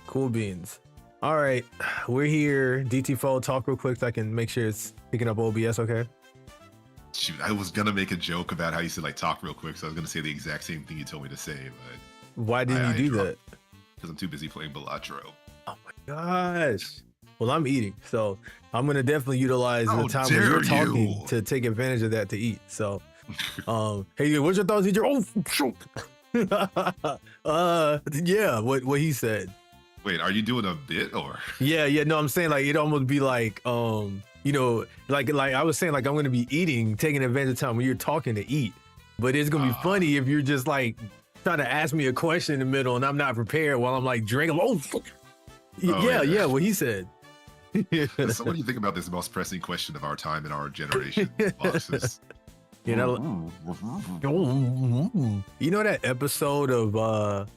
Cool beans. All right, we're here. DT4, talk real quick so I can make sure it's picking up OBS, okay? Shoot, I was gonna make a joke about how you said like talk real quick, so I was gonna say the exact same thing you told me to say, but Why didn't you do that? Because I'm too busy playing Balatro. Oh my gosh. Well, I'm eating, so I'm gonna definitely utilize the time when you're talking to take advantage of that to eat. So, hey, what's your thoughts, teacher? Oh, shoot. Yeah, what he said. Wait, are you doing a bit or? Yeah. No, I'm saying like it'd almost be like, you know, like I was saying, like I'm gonna be eating, taking advantage of time when you're talking to eat. But it's gonna be funny if you're just like trying to ask me a question in the middle and I'm not prepared while I'm like drinking. Yeah, what he said. So what do you think about this most pressing question of our time and our generation? Bosses? You know, you know that episode of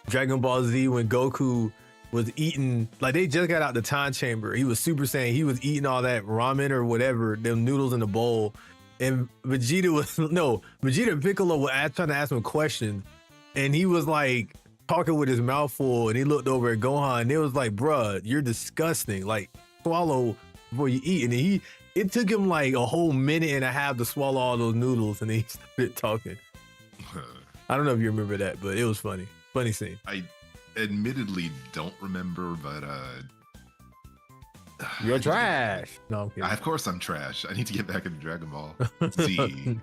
Dragon Ball Z when Goku was eating, like they just got out the time chamber. He was Super Saiyan. He was eating all that ramen or whatever, them noodles in the bowl. And Vegeta and Piccolo were trying to ask him questions. And he was like talking with his mouth full. And he looked over at Gohan and it was like, bruh, you're disgusting. Like swallow before you eat. And it took him like a whole minute and a half to swallow all those noodles. And then he started talking. I don't know if you remember that, but it was funny. Funny scene. I admittedly don't remember, but you're trash. No, I'm kidding. Of course I'm trash. I need to get back into Dragon Ball Z.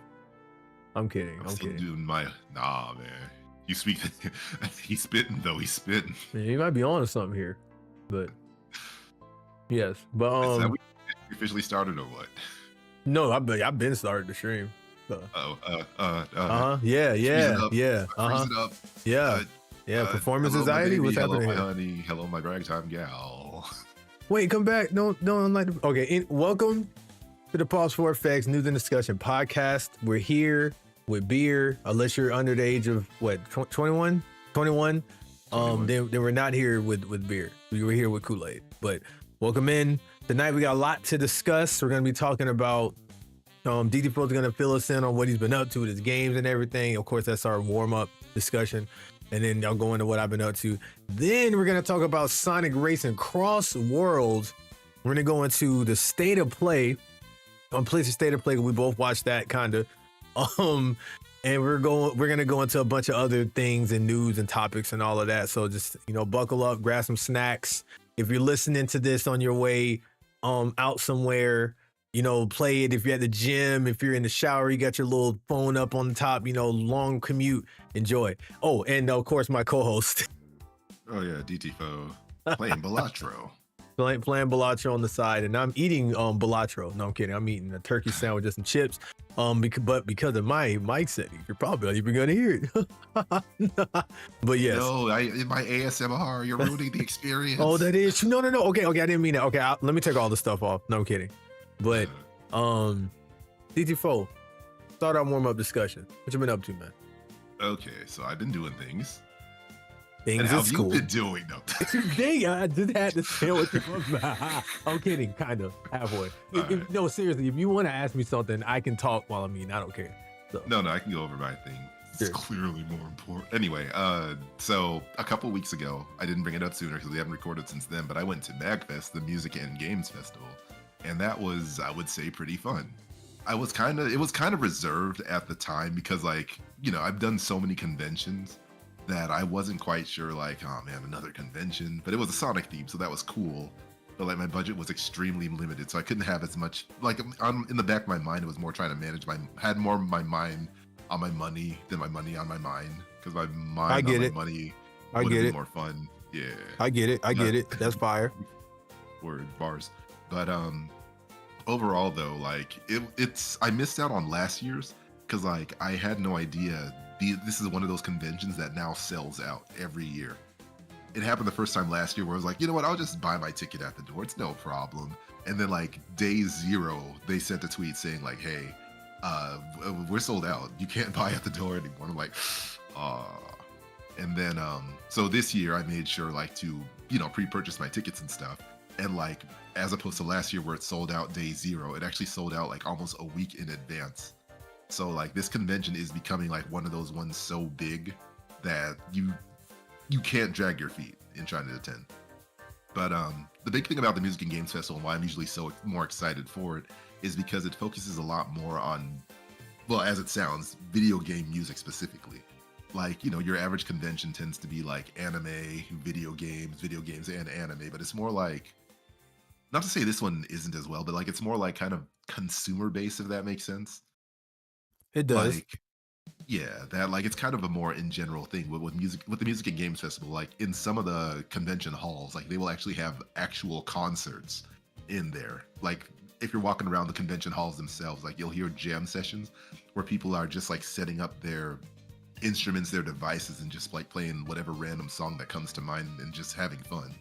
I'm kidding. I'm still doing my man. You speak. He's spitting though. He's spitting. Man, you might be on to something here, but yes. But Is that we officially started or what? No, I've been started the stream. So. Yeah. Performance anxiety. What's happening? Hello, my honey. Hello, my ragtime gal. Wait, come back. No, okay. Welcome to the P4FX News and Discussion podcast. We're here with beer, unless you're under the age of what, 21? 21. Then we're not here with beer. We were here with Kool-Aid. But welcome in. Tonight we got a lot to discuss. We're gonna be talking about DT4 is gonna fill us in on what he's been up to with his games and everything. Of course, that's our warm-up discussion. And then I'll go into what I've been up to. Then we're gonna talk about Sonic Racing Crossworlds. We're gonna go into the state of play on PlayStation State of Play. We both watched that kinda. And we're gonna go into a bunch of other things and news and topics and all of that. So just, buckle up, grab some snacks. If you're listening to this on your way out somewhere, play it. If you're at the gym, if you're in the shower, you got your little phone up on the top, long commute, enjoy. Oh, and of course my co-host. Oh yeah, DT4 playing Balatro. playing Balatro on the side, and I'm eating Balatro. No, I'm kidding. I'm eating a turkey sandwich and some chips. But because of my mic setting, you're probably not even gonna hear it. But yes. No, in my ASMR, you're ruining the experience. Oh, that is no. Okay, I didn't mean that. Okay, let me take all the stuff off. No, I'm kidding. But DT4, start our warm-up discussion. What you been up to, man? Okay, so I've been doing things. Things and at school. How you been doing them? Dang, I just had to say what you I'm kidding, kind of, halfway. Right. No, seriously, if you want to ask me something, I can talk while I'm eating. I don't care. So. No, I can go over my thing. It's clearly more important. Anyway, so a couple weeks ago, I didn't bring it up sooner because we haven't recorded since then, but I went to MagFest, the Music and Games Festival. And that was, I would say, pretty fun. It was kind of reserved at the time because, I've done so many conventions that I wasn't quite sure, oh man, another convention. But it was a Sonic theme, so that was cool. But my budget was extremely limited, so I couldn't have as much. In the back of my mind, it was more trying to manage had more of my mind on my money than my money on my mind, because my mind on my money would have been more fun. Yeah, I get it. That's fire. Word bars. But overall though, I missed out on last year's because I had no idea this is one of those conventions that now sells out every year. It happened the first time last year where I was like, you know what, I'll just buy my ticket at the door. It's no problem. And then day 0, they sent a tweet saying hey, we're sold out. You can't buy at the door anymore. And I'm like, And then so this year I made sure to pre-purchase my tickets and stuff. And as opposed to last year where it sold out day 0, it actually sold out almost a week in advance. So this convention is becoming one of those ones so big that you can't drag your feet in trying to attend. But the big thing about the Music and Games Festival and why I'm usually so more excited for it is because it focuses a lot more on, well, as it sounds, video game music specifically. Like, your average convention tends to be like anime, video games and anime, but it's more like, not to say this one isn't as well, but like it's more like kind of consumer based, if that makes sense. It does. Like, yeah, that like it's kind of a more in general thing with music, with the Music and Games Festival. Like in some of the convention halls, like they will actually have actual concerts in there. Like if you're walking around the convention halls themselves, like you'll hear jam sessions where people are just like setting up their instruments, their devices, and just like playing whatever random song that comes to mind and just having fun.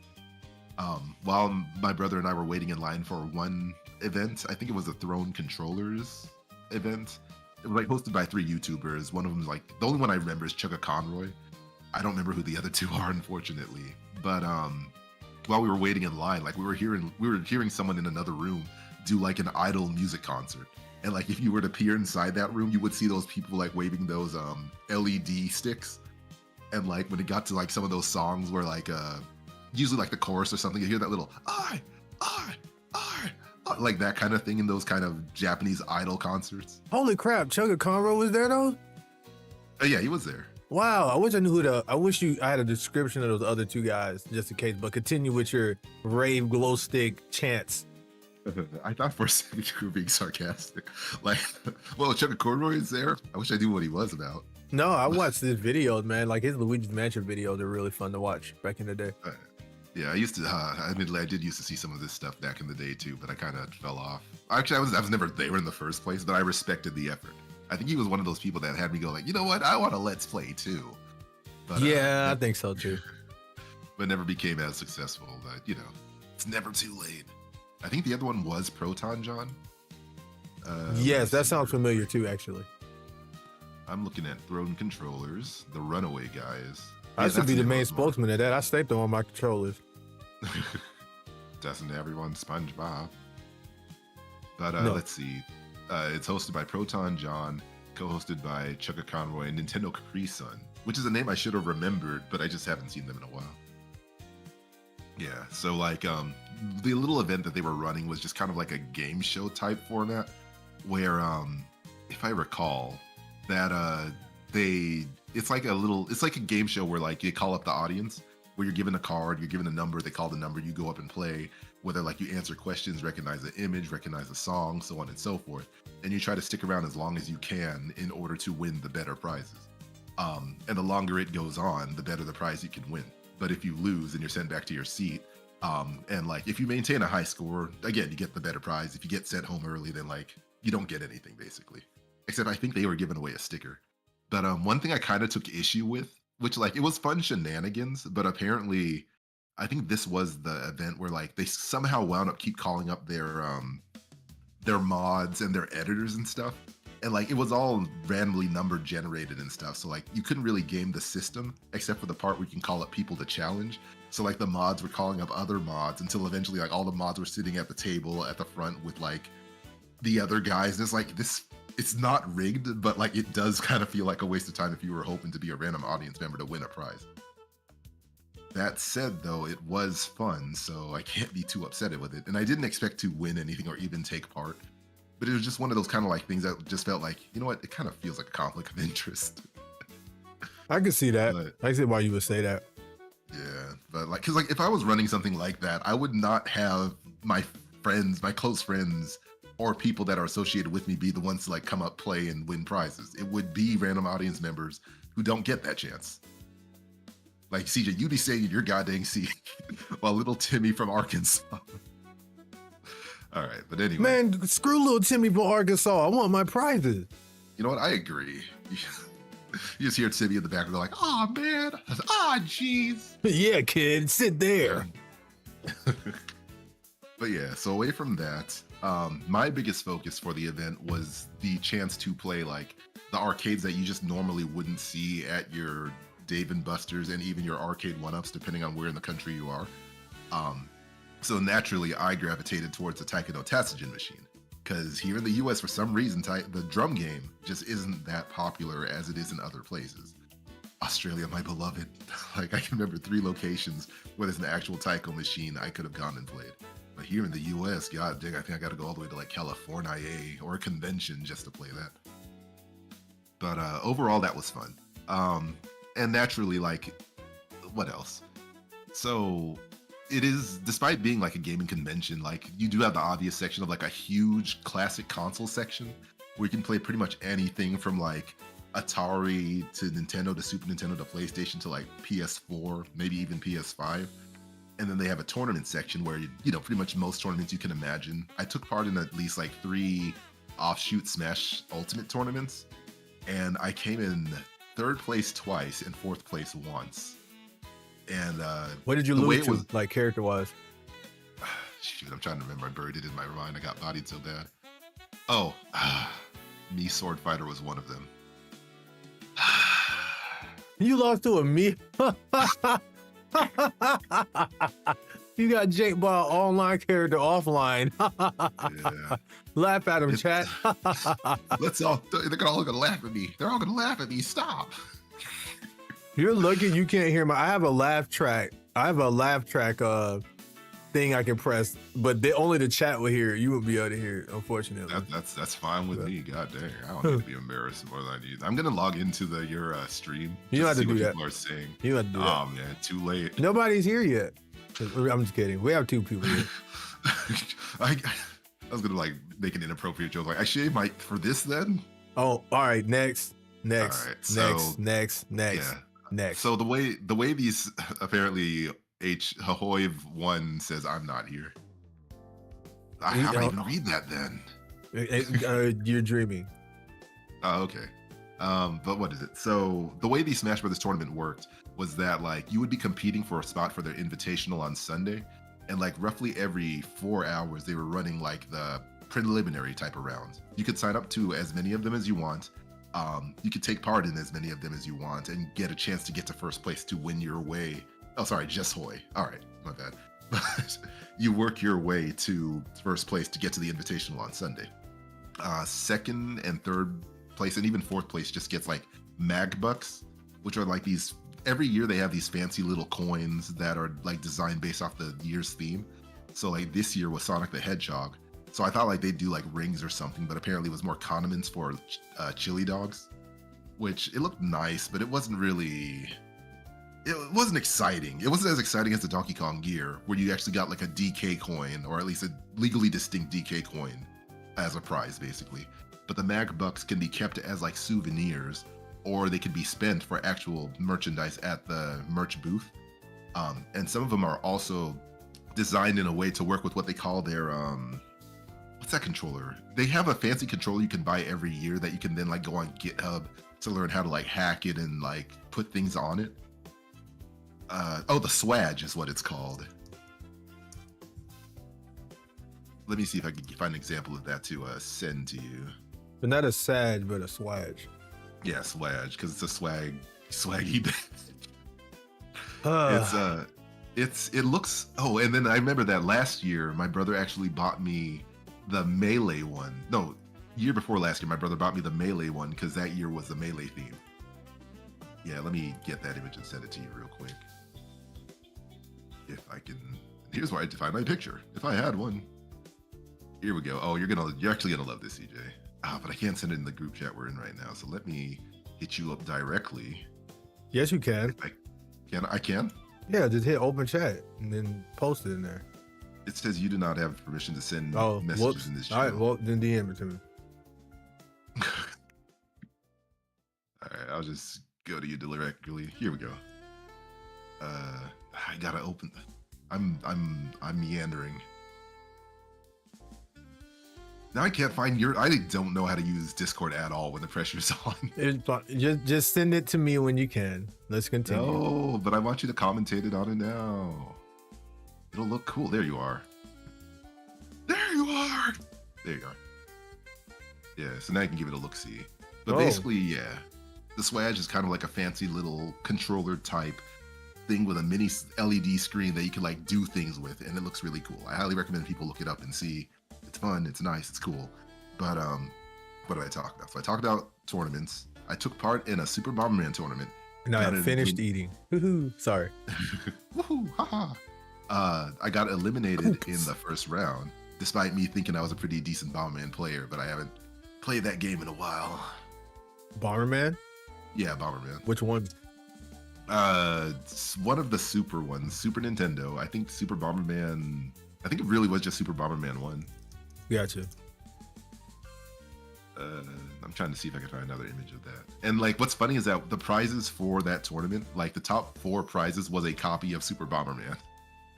While my brother and I were waiting in line for one event, I think it was a Throne Controllers event. It was like hosted by 3 YouTubers. One of them, like the only one I remember is Chugga Conroy. I don't remember who the other 2 are, unfortunately. But while we were waiting in line, like we were hearing someone in another room do like an idol music concert. And like if you were to peer inside that room, you would see those people like waving those LED sticks. And like when it got to like some of those songs where like usually like the chorus or something, you hear that little I, like that kind of thing in those kind of Japanese idol concerts. Holy crap, Chugga Conroy was there though? Yeah, he was there. Wow, I wish I knew I had a description of those other 2 guys just in case, but continue with your rave glow stick chants. I thought for a second you were being sarcastic. Like, well, Chugga Conroy is there. I wish I knew what he was about. No, I watched his videos, man. Like his Luigi's Mansion videos are really fun to watch back in the day. Yeah, I used to. Admittedly, I did used to see some of this stuff back in the day too, but I kind of fell off. Actually, I was never there in the first place, but I respected the effort. I think he was one of those people that had me go like, you know what, I want to let's play too. But, yeah, I think so too. But never became as successful. But it's never too late. I think the other one was Proton John. Yes, that sounds familiar too, actually. I'm looking at Throne Controllers, the Runaway guys. I should be the main spokesman of that. I stayed there on my controllers. Doesn't everyone SpongeBob? But No. let's see. It's hosted by Proton John, co-hosted by Chugga Conroy and Nintendo Capri Sun, which is a name I should have remembered, but I just haven't seen them in a while. Yeah, so like the little event that they were running was just kind of like a game show type format, where if I recall, that it's like a game show where like you call up the audience, where you're given a card, you're given a number, they call the number, you go up and play, whether like you answer questions, recognize the image, recognize the song, so on and so forth. And you try to stick around as long as you can in order to win the better prizes. And the longer it goes on, the better the prize you can win. But if you lose and you're sent back to your seat, and like if you maintain a high score, again, you get the better prize. If you get sent home early, then like you don't get anything basically. Except I think they were giving away a sticker. But one thing I kind of took issue with, which like it was fun shenanigans, but apparently I think this was the event where like they somehow wound up keep calling up their mods and their editors and stuff. And like it was all randomly number generated and stuff. So like you couldn't really game the system except for the part where you can call up people to challenge. So like the mods were calling up other mods until eventually like all the mods were sitting at the table at the front with like the other guys. And it's like it's not rigged, but like it does kind of feel like a waste of time if you were hoping to be a random audience member to win a prize. That said, though, it was fun, so I can't be too upset with it. And I didn't expect to win anything or even take part. But it was just one of those kind of like things that just felt like, you know what, it kind of feels like a conflict of interest. I can see that. But, I see why you would say that. Yeah, but like, because like if I was running something like that, I would not have my friends, my close friends, or people that are associated with me be the ones to like come up, play, and win prizes. It would be random audience members who don't get that chance. Like CJ, you be saying your goddamn seat, while little Timmy from Arkansas. All right, but anyway. Man, screw little Timmy from Arkansas. I want my prizes. You know what? I agree. You just hear Timmy in the back and go like, "Oh man, jeez." Yeah, kid, sit there. But yeah, so away from that, my biggest focus for the event was the chance to play like the arcades that you just normally wouldn't see at your Dave and Buster's and even your arcade one-ups, depending on where in the country you are. So naturally, I gravitated towards the Taiko Tatsujin machine, because here in the US, for some reason, the drum game just isn't that popular as it is in other places. Australia, my beloved. Like I can remember 3 locations where there's an actual taiko machine I could have gone and played. But here in the US, god dang, I think I gotta go all the way to like California or a convention just to play that. But overall that was fun. And naturally, like, what else? So it is, despite being like a gaming convention, like you do have the obvious section of like a huge classic console section where you can play pretty much anything from like Atari to Nintendo to Super Nintendo to PlayStation to like PS4, maybe even PS5. And then they have a tournament section where, you know, pretty much most tournaments you can imagine. I took part in at least like 3 offshoot Smash Ultimate tournaments, and I came in 3rd place twice and 4th place once. And what did you lose to, like character wise? Shoot, I'm trying to remember. I buried it in my mind. I got bodied so bad. Oh, me Sword Fighter was one of them. You lost to a me. You got Jake by an online character offline. Yeah. Laugh at him, chat. They're all gonna laugh at me. They're all gonna laugh at me. Stop. You're lucky you can't hear my. I have a laugh track. Thing I can press, but only the chat will hear it. You won't be able to hear it, unfortunately. That's fine with me. God dang, I don't need to be embarrassed more than I need. I'm gonna log into your stream. You don't have to do that. People are saying. You don't have to do that. Oh man, too late. Nobody's here yet. I'm just kidding. We have 2 people here. I was gonna like make an inappropriate joke. Like I shaved my for this then. Oh, all right. Next. All right, so, next. So the way these apparently Hahoiv 1 says I'm not here. How do I even read that then? You're dreaming. Oh, okay. But what is it? So the way the Smash Brothers tournament worked was that like you would be competing for a spot for their invitational on Sunday, and like roughly every 4 hours they were running like the preliminary type of rounds. You could sign up to as many of them as you want. You could take part in as many of them as you want and get a chance to get to 1st place to win your way. Oh, sorry, just Hoy. All right, my bad. But you work your way to 1st place to get to the invitational on Sunday. 2nd and 3rd place and even 4th place just gets like mag bucks, which are like these. Every year they have these fancy little coins that are like designed based off the year's theme. So like this year was Sonic the Hedgehog. So I thought like they'd do like rings or something, but apparently it was more condiments for chili dogs, which it looked nice, but it wasn't exciting. It wasn't as exciting as the Donkey Kong gear, where you actually got like a DK coin, or at least a legally distinct DK coin as a prize, basically. But the mag bucks can be kept as like souvenirs, or they can be spent for actual merchandise at the merch booth. And some of them are also designed in a way to work with what they call their what's that controller? They have a fancy controller you can buy every year that you can then like go on GitHub to learn how to like hack it and like put things on it. The swag is what it's called. Let me see if I can find an example of that to send to you. But not a sag, but a swag. Yeah, swag, because it's a swaggy. It looks. Oh, and then I remember that last year, my brother actually bought me the Melee one. No, year before last year, my brother bought me the Melee one because that year was the Melee theme. Yeah, let me get that image and send it to you real quick. If I can. Here's where I find my picture. If I had one. Here we go. Oh, you're actually gonna love this, CJ. But I can't send it in the group chat we're in right now. So let me hit you up directly. Yes, you can. I can? Yeah, just hit open chat and then post it in there. It says you do not have permission to send messages in this chat. All right, well, then DM it to me. All right, I'll just go to you directly. Here we go. I gotta open. I'm meandering. Now I can't find I don't know how to use Discord at all when the pressure's on. Just send it to me when you can. Let's continue. No, but I want you to commentate it on it now. It'll look cool. There you are. There you are. There you are. Yeah, so now you can give it a look-see. But basically, yeah, the swag is kind of like a fancy little controller type thing with a mini LED screen that you can like do things with, and it looks really cool. I highly recommend people look it up and see. It's fun, it's nice, it's cool. But what did I talk about? So I talked about tournaments. I took part in a Super Bomberman tournament And I got have it. finished eating. Woohoo! Sorry. Woohoo! Haha! I got eliminated in the first round, despite me thinking I was a pretty decent Bomberman player, but I haven't played that game in a while. Bomberman? Yeah, Bomberman. Which one? It's one of the Super ones, Super Nintendo. I think Super Bomberman. I think it really was just Super Bomberman 1. Gotcha. I'm trying to see if I can find another image of that. And like, what's funny is that the prizes for that tournament, like the top 4 prizes, was a copy of Super Bomberman.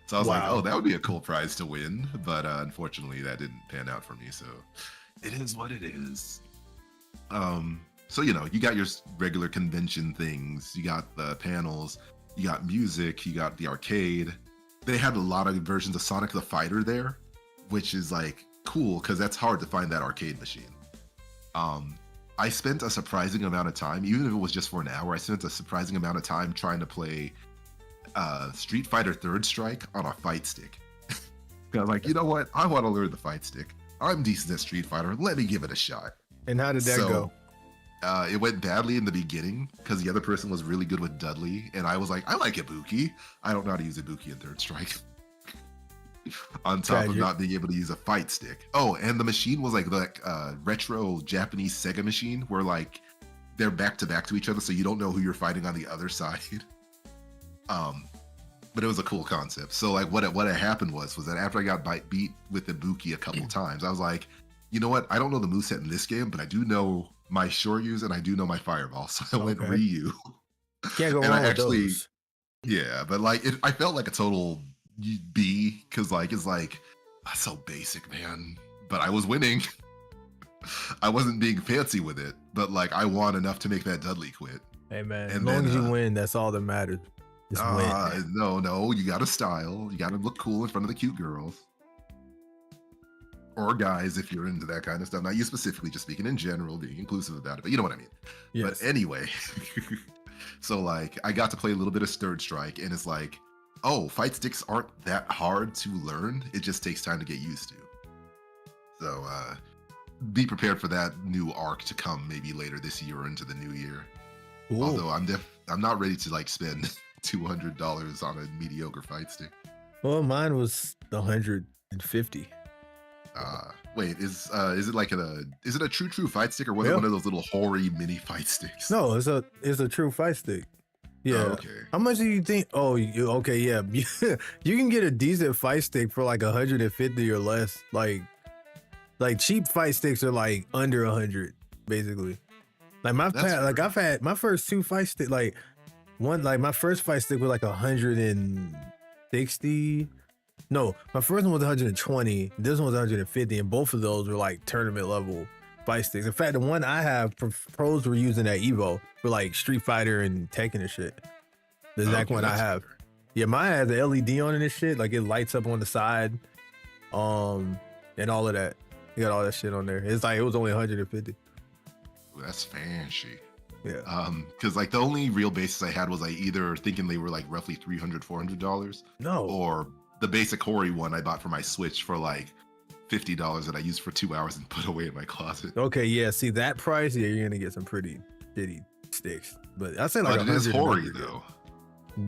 So I was like, oh, that would be a cool prize to win. But unfortunately, that didn't pan out for me. So it is what it is. So, you know, you got your regular convention things. You got the panels. You got music. You got the arcade. They had a lot of versions of Sonic the Fighter there, which is like cool because that's hard to find that arcade machine. I spent a surprising amount of time, even if it was just for an hour, I spent a surprising amount of time trying to play Street Fighter Third Strike on a fight stick. I was like, you know what? I want to learn the fight stick. I'm decent at Street Fighter. Let me give it a shot. And how did that go? It went badly in the beginning because the other person was really good with Dudley. And I was like, I like Ibuki. I don't know how to use Ibuki in Third Strike. On top of not being able to use a fight stick. Oh, and the machine was like the retro Japanese Sega machine where like they're back to back to each other, so you don't know who you're fighting on the other side. But it was a cool concept. So like what had happened was that after I got beat with Ibuki a couple times, I was like, you know what? I don't know the moveset in this game, but I do know my Shoryus and I do know my Fireball. So I went Ryu. Can't go wrong with those. Yeah, but like I felt like a total B because like it's like that's so basic, man. But I was winning. I wasn't being fancy with it, but like I won enough to make that Dudley quit. Hey man, as long as you win, that's all that matters. Just win. No, you gotta style. You gotta look cool in front of the cute girls. Or guys, if you're into that kind of stuff. Not you specifically, just speaking in general, being inclusive about it, but you know what I mean. Yes. But anyway, so like I got to play a little bit of Third Strike, and it's like, oh, fight sticks aren't that hard to learn. It just takes time to get used to. So be prepared for that new arc to come maybe later this year or into the new year. Ooh. Although I'm not ready to like spend $200 on a mediocre fight stick. Well, mine was $150. Wait, is it like is it a true fight stick or was it one of those little hoary mini fight sticks? No, it's a true fight stick. Yeah. Oh, okay. How much do you think? Oh, okay. Yeah. You can get a decent fight stick for like 150 or less. Like cheap fight sticks are like under 100, basically. Like I've had my first 2 fight stick. Like my first fight stick was like 160. No, my first one was 120. This one was 150, and both of those were like tournament level fight sticks. In fact, the one I have, pros were using at Evo for like Street Fighter and Tekken and shit. The exact one I have. Yeah, mine has an LED on it and shit. Like it lights up on the side, and all of that. You got all that shit on there. It's like it was only 150. That's fancy. Yeah. Because like the only real basis I had was like either thinking they were like roughly $300-$400. No. Or the basic Hori one I bought for my Switch for like $50 that I used for 2 hours and put away in my closet. Okay, yeah. See that price, yeah, you're gonna get some pretty shitty sticks. But I say like it is Hori though.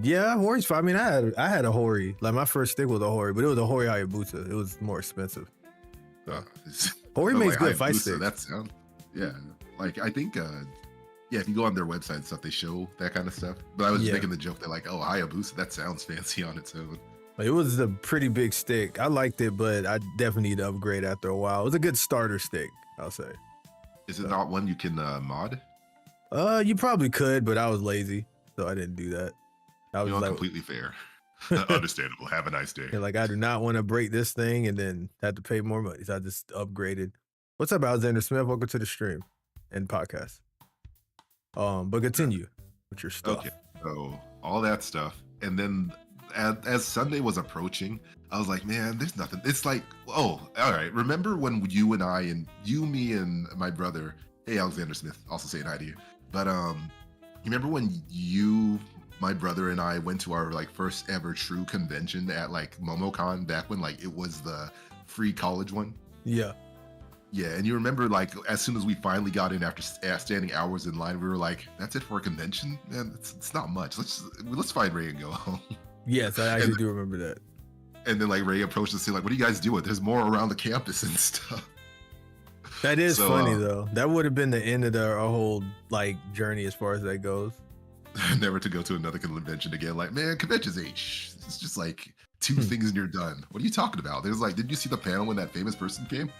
Yeah, Hori's fine. I mean, I had a Hori. Like my first stick was a Hori, but it was a Hori Hayabusa. It was more expensive. Hori makes good fight sticks. That sounds, yeah. Like I think, yeah, if you go on their website and stuff, they show that kind of stuff. But I was just making the joke that like, oh, Hayabusa, that sounds fancy on its own. It was a pretty big stick. I liked it, but I definitely need to upgrade after a while. It was a good starter stick, I'll say. Is it not one you can mod? You probably could, but I was lazy, so I didn't do that. I was like, completely fair. Understandable. Have a nice day. Yeah, like I do not want to break this thing and then have to pay more money. So I just upgraded. What's up, Alexander Smith? Welcome to the stream and podcast. But continue with your stuff. Okay, so all that stuff, and then as Sunday was approaching, I was like, man, there's nothing. It's like, oh, all right. Remember when you and I and you, me, and my brother, hey, Alexander Smith, also saying hi to you. But you remember when you, my brother, and I went to our like first ever true convention at like MomoCon back when like it was the free college one? Yeah. Yeah, and you remember, like, as soon as we finally got in after standing hours in line, we were like, "That's it for a convention, man. It's not much. Let's find Ray and go home." Yes, I actually do remember that. And then like Ray approached us, like, "What are you guys doing? There's more around the campus and stuff." That is funny though. That would have been the end of our whole like journey as far as that goes. Never to go to another convention again. Like, man, conventions ain't. It's just like two things and you're done. What are you talking about? There's like, did you see the panel when that famous person came?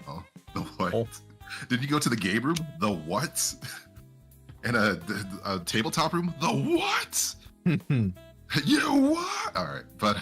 Oh, the what? Oh. Did you go to the game room? The what? And a tabletop room? The what? You what? All right, but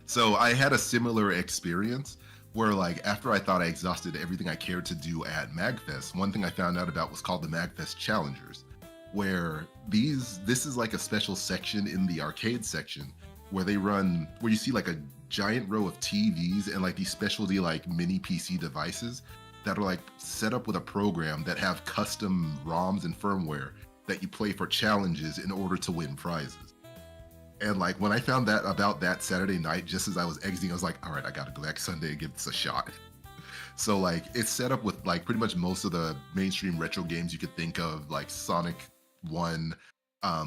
so I had a similar experience where, like, after I thought I exhausted everything I cared to do at MagFest, one thing I found out about was called the MagFest Challengers, where this is like a special section in the arcade section where you see like a giant row of TVs and like these specialty like mini PC devices that are like set up with a program that have custom ROMs and firmware that you play for challenges in order to win prizes. And like when I found that about that Saturday night, just as I was exiting, I was like, all right, I gotta go back Sunday and give this a shot. So like it's set up with like pretty much most of the mainstream retro games you could think of, like Sonic 1,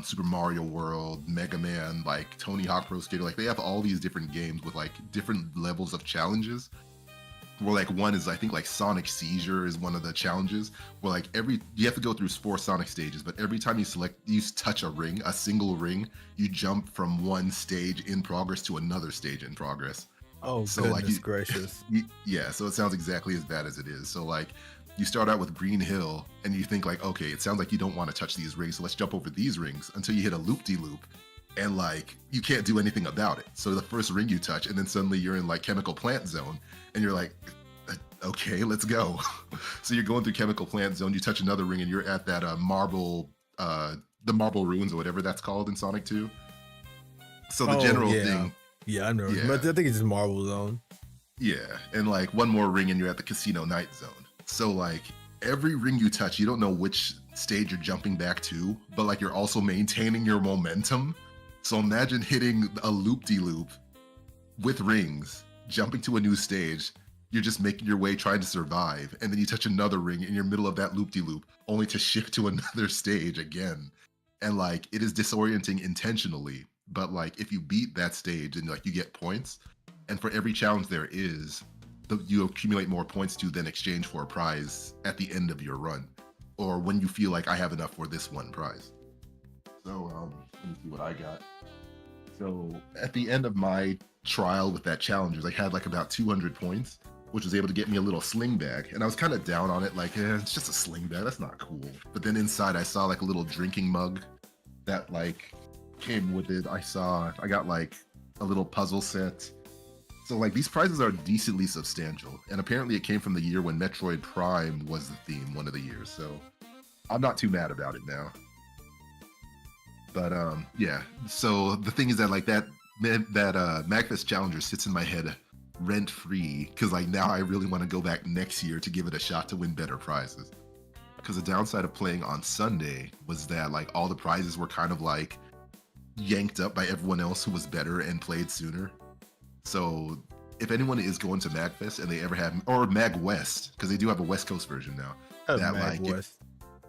Super Mario World, Mega Man, like Tony Hawk Pro Skater. Like they have all these different games with like different levels of challenges. Where like one is, I think like Sonic Seizure is one of the challenges where like you have to go through 4 Sonic stages, but every time you touch a single ring, you jump from one stage in progress to another stage in progress. Oh, so goodness like gracious. Yeah, so it sounds exactly as bad as it is. So like you start out with Green Hill and you think like, okay, it sounds like you don't want to touch these rings, so let's jump over these rings until you hit a loop-de-loop. And like you can't do anything about it. So the first ring you touch, and then suddenly you're in like Chemical Plant Zone, and you're like, okay, let's go. So you're going through Chemical Plant Zone, you touch another ring, and you're at that the Marble Ruins or whatever that's called in Sonic 2. So the general thing. Yeah, I know. Yeah. But I think it's just Marble Zone. Yeah, and like one more ring, and you're at the Casino Night Zone. So like every ring you touch, you don't know which stage you're jumping back to, but like you're also maintaining your momentum. So imagine hitting a loop-de-loop with rings, jumping to a new stage. You're just making your way trying to survive. And then you touch another ring in your middle of that loop-de-loop, only to shift to another stage again. And like, it is disorienting intentionally. But like, if you beat that stage, then like you get points. And for every challenge there is, you accumulate more points to then exchange for a prize at the end of your run. Or when you feel like I have enough for this one prize. So let me see what I got. So at the end of my trial with that challengers, I had like about 200 points, which was able to get me a little sling bag. And I was kind of down on it, like, it's just a sling bag, that's not cool. But then inside I saw like a little drinking mug that like came with it. I got like a little puzzle set. So like these prizes are decently substantial. And apparently it came from the year when Metroid Prime was the theme, one of the years. So I'm not too mad about it now. But yeah, so the thing is that like that MagFest Challenger sits in my head rent free because like now I really want to go back next year to give it a shot to win better prizes. Because the downside of playing on Sunday was that like all the prizes were kind of like yanked up by everyone else who was better and played sooner. So if anyone is going to MagFest and they ever have, or Mag West, because they do have a West Coast version now. That Mag West.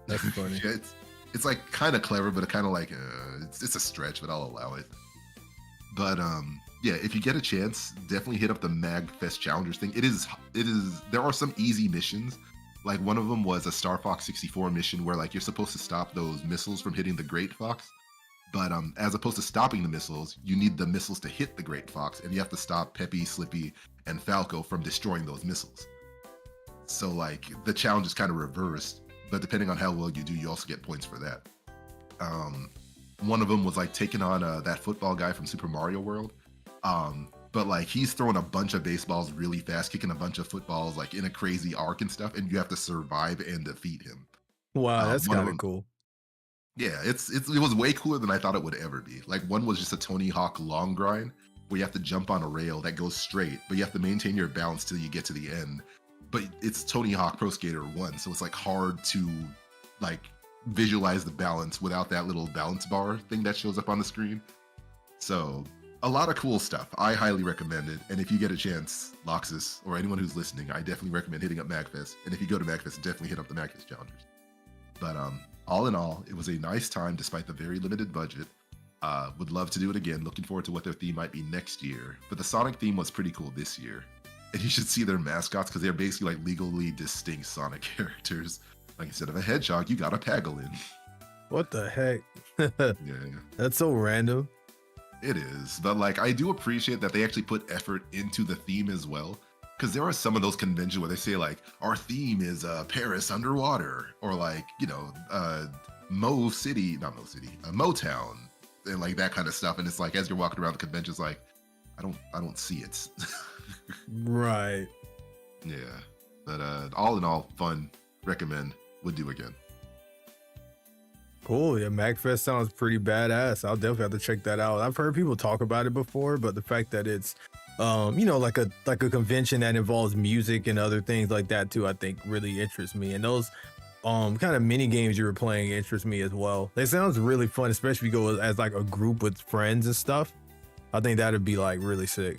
That's funny. It's like kind of clever, but it kind of like it's a stretch, but I'll allow it. But yeah, if you get a chance, definitely hit up the MagFest Challengers thing. It is. There are some easy missions. Like one of them was a Star Fox 64 mission where like you're supposed to stop those missiles from hitting the Great Fox. But as opposed to stopping the missiles, you need the missiles to hit the Great Fox, and you have to stop Peppy, Slippy, and Falco from destroying those missiles. So like the challenge is kind of reversed. But depending on how well you do, you also get points for that. One of them was like taking on that football guy from Super Mario World. But like he's throwing a bunch of baseballs really fast, kicking a bunch of footballs like in a crazy arc and stuff, and you have to survive and defeat him. Wow, that's kind of cool. Yeah, it was way cooler than I thought it would ever be. Like one was just a Tony Hawk long grind where you have to jump on a rail that goes straight, but you have to maintain your balance till you get to the end. But it's Tony Hawk Pro Skater 1, so it's like hard to like visualize the balance without that little balance bar thing that shows up on the screen. So a lot of cool stuff. I highly recommend it. And if you get a chance, Loxus, or anyone who's listening, I definitely recommend hitting up MagFest. And if you go to MagFest, definitely hit up the MagFest challengers. But all in all, it was a nice time despite the very limited budget. Would love to do it again. Looking forward to what their theme might be next year. But the Sonic theme was pretty cool this year. And you should see their mascots because they're basically like legally distinct Sonic characters. Like instead of a hedgehog, you got a Pangolin. What the heck? Yeah. That's so random. It is. But like I do appreciate that they actually put effort into the theme as well. Because there are some of those conventions where they say like, our theme is Paris underwater. Or like, you know, Motown. And like that kind of stuff. And it's like, as you're walking around the convention, it's like, I don't see it. Right. Yeah. But all in all, fun. Recommend. Would do again. Cool. Yeah, MagFest sounds pretty badass. I'll definitely have to check that out. I've heard people talk about it before, but the fact that it's you know, like a convention that involves music and other things like that too, I think really interests me. And those kind of mini games you were playing interest me as well. It sounds really fun, especially if you go as like a group with friends and stuff. I think that'd be like really sick.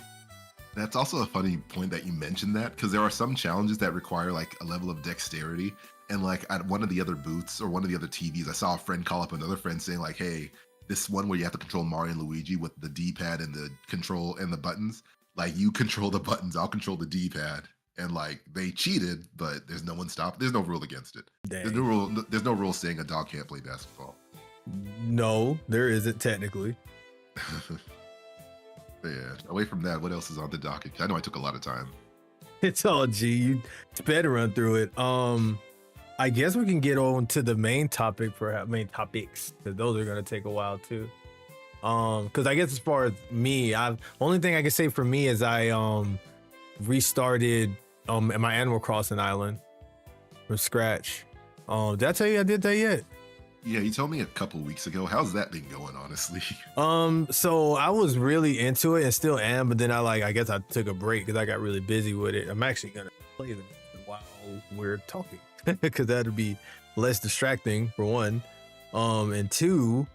That's also a funny point that you mentioned that, because there are some challenges that require like a level of dexterity. And like at one of the other booths or one of the other TVs, I saw a friend call up another friend saying like, hey, this one where you have to control Mario and Luigi with the D-pad and the control and the buttons, like you control the buttons, I'll control the D-pad. And like they cheated, but there's no one stopped. There's no rule against it. Dang. There's no rule saying a dog can't play basketball. No, there isn't technically. Yeah. Away from that, what else is on the docket? I know I took a lot of time. It's all G. You better run through it. I guess we can get on to the main topic for main topics, because those are gonna take a while too. Because I guess as far as me, only thing I can say for me is I restarted my Animal Crossing island from scratch. Did I tell you I did that yet? Yeah, you told me a couple weeks ago. How's that been going, honestly? So I was really into it and still am, but then I guess I took a break because I got really busy with it. I'm actually gonna play them while we're talking because that'd be less distracting for one. And two,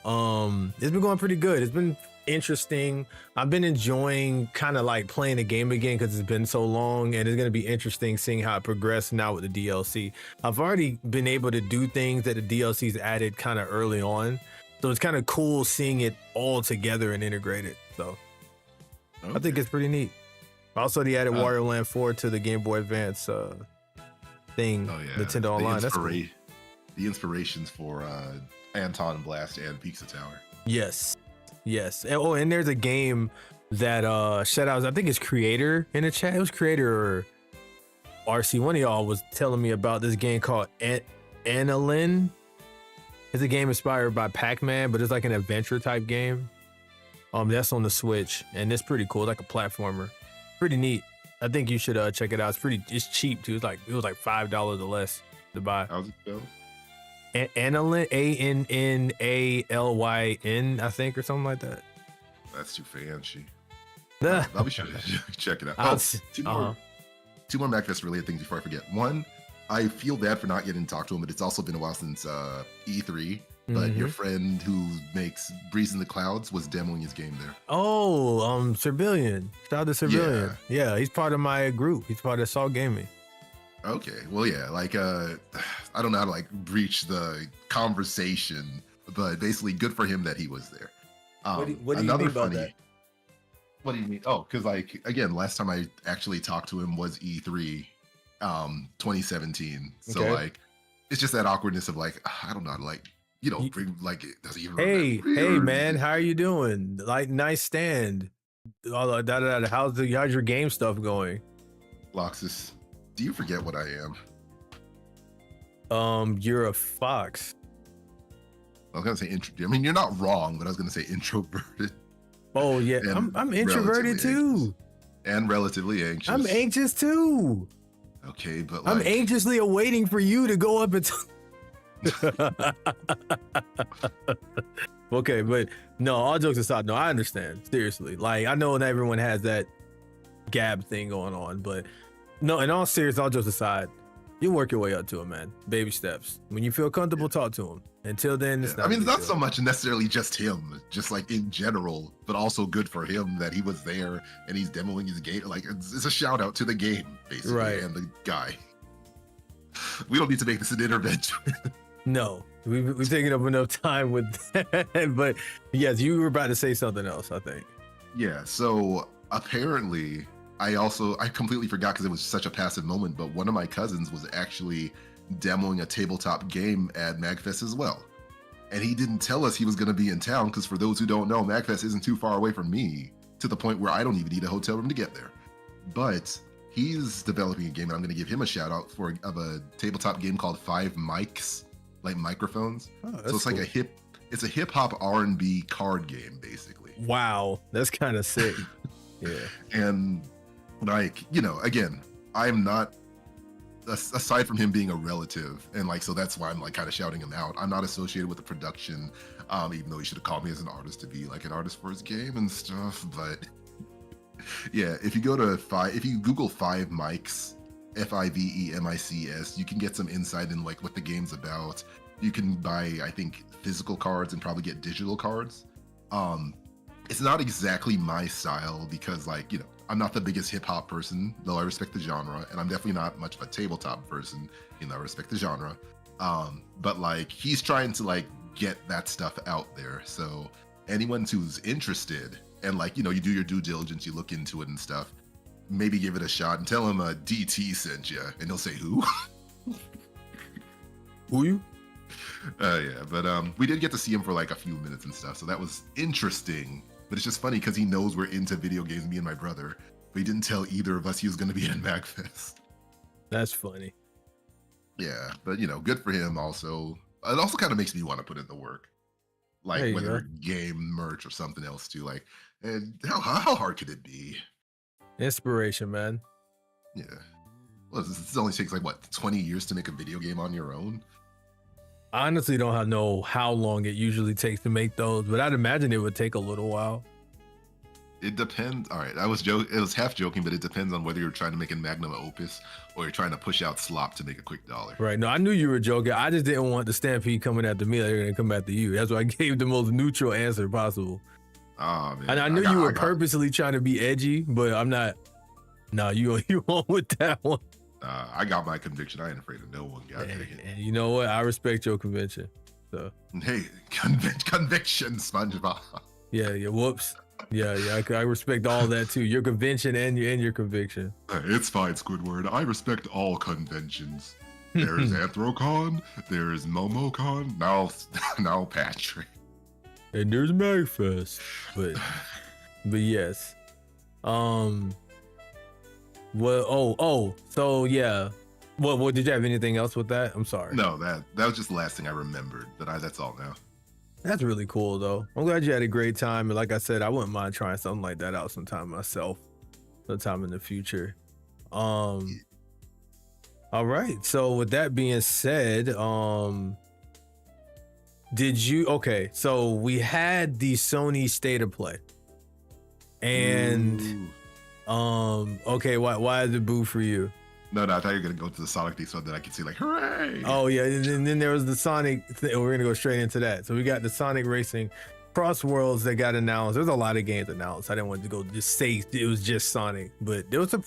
it's been going pretty good. It's been interesting. I've been enjoying kind of like playing the game again because it's been so long, and it's going to be interesting seeing how it progresses now with the DLC. I've already been able to do things that the DLC's added kind of early on, so it's kind of cool seeing it all together and integrated. So okay. I think it's pretty neat. Also, they added Wario Land 4 to the Game Boy Advance thing. Oh yeah, Nintendo Online. That's cool. The inspirations for Anton Blast and Pizza Tower. Yes. And there's a game that shout out, I think it's Creator in the chat. It was Creator or RC. One of y'all was telling me about this game called Annalyn. It's a game inspired by Pac-Man, but it's like an adventure type game. That's on the Switch, and it's pretty cool. Like a platformer. Pretty neat. I think you should check it out. It's cheap too. It was like $5 or less to buy. How's it go? Annalyn, ANNALYN, I think, or something like that. That's too fancy. I'll be sure to check it out. Two more MagFest related things before I forget. One, I feel bad for not getting to talk to him, but it's also been a while since E3. But your friend who makes Breeze in the Clouds was demoing his game there. Oh, Serbillion. Shout out to Serbillion. Yeah, he's part of my group. He's part of Salt Gaming. Okay, well, yeah, like, I don't know how to, like, breach the conversation, but basically good for him that he was there. What do you mean about that? What do you mean? Oh, because, like, again, last time I actually talked to him was E3 2017. So, okay. Like, it's just that awkwardness of, like, I don't know how to, like, you know, bring, like, does he even Hey, man, how are you doing? Like, nice stand. How's your game stuff going? Loxus. Do you forget what I am? You're a fox. I was gonna say I mean, you're not wrong, but I was gonna say introverted. Oh yeah, I'm introverted too. And relatively anxious. I'm anxious too. Okay, but like, I'm anxiously awaiting for you to go up and. Okay, but no, all jokes aside, no, I understand. Seriously, like I know that everyone has that gab thing going on, but. No, in all seriousness, all jokes aside, You work your way up to him, man. Baby steps. When you feel comfortable, talk to him. Until then, it's not. I mean, it's not so much necessarily just him, just like in general, but also good for him that he was there and he's demoing his game. Like, it's a shout out to the game, basically, Right. and the guy. We don't need to make this an intervention. No, we've taken up enough time with that. But yes, you were about to say something else, I think. Yeah, so apparently, I completely forgot because it was such a passive moment, but one of my cousins was actually demoing a tabletop game at MagFest as well. And he didn't tell us he was going to be in town because, for those who don't know, MagFest isn't too far away from me, to the point where I don't even need a hotel room to get there. But he's developing a game, and I'm going to give him a shout out of a tabletop game called 5 Mics, like microphones. Oh, so it's cool. like it's a hip hop R&B card game, basically. Wow, that's kind of sick. Yeah. And like, you know, again, I'm not, aside from him being a relative, and like, so that's why I'm like kind of shouting him out. I'm not associated with the production, even though he should have called me as an artist to be like an artist for his game and stuff. But yeah, if you Google 5 Mics, FIVEMICS, you can get some insight in like what the game's about. You can buy, I think, physical cards and probably get digital cards. It's not exactly my style because, like, you know, I'm not the biggest hip hop person, though I respect the genre, and I'm definitely not much of a tabletop person, you know, I respect the genre. But like, he's trying to like get that stuff out there. So anyone who's interested, and like, you know, you do your due diligence, you look into it and stuff, maybe give it a shot and tell him DT sent you, and he'll say who. Who you? Yeah, but we did get to see him for like a few minutes and stuff, so that was interesting. But it's just funny because he knows we're into video games, me and my brother, but he didn't tell either of us he was going to be at MagFest. That's funny. Yeah, but you know, good for him. Also, it also kind of makes me want to put in the work, like whether game, merch, or something else too. Like, and how hard could it be? Inspiration, man. Yeah. Well, this only takes like what, 20 years to make a video game on your own. I honestly don't know how long it usually takes to make those, but I'd imagine it would take a little while. It depends. All right, it was half joking, but it depends on whether you're trying to make a magnum opus or you're trying to push out slop to make a quick dollar. Right. No, I knew you were joking. I just didn't want the stampede coming after me. They're gonna come after you. That's why I gave the most neutral answer possible. Oh man. And I knew you were purposely trying to be edgy, but I'm not. No, you on with that one. I got my conviction. I ain't afraid of no one. And you know what? I respect your conviction. So hey, conviction, SpongeBob. Yeah. Whoops. Yeah. I respect all that too. Your convention and your conviction. It's fine, Squidward. I respect all conventions. There's Anthrocon. There's MomoCon. Now Patrick. And there's MagFest. But yes. Well, so yeah. What did you have anything else with that? I'm sorry. No, that was just the last thing I remembered, but that's all now. That's really cool though. I'm glad you had a great time. And like I said, I wouldn't mind trying something like that out sometime myself, sometime in the future. All right. So with that being said, so we had the Sony State of Play. And okay, why is it boo for you? No, I thought you were gonna go to the Sonic thing so that I could see like hooray. Oh yeah, and then there was the Sonic we're gonna go straight into that. So we got the Sonic Racing Crossworlds that got announced. There's a lot of games announced. I didn't want to go just say it was just Sonic, but there was some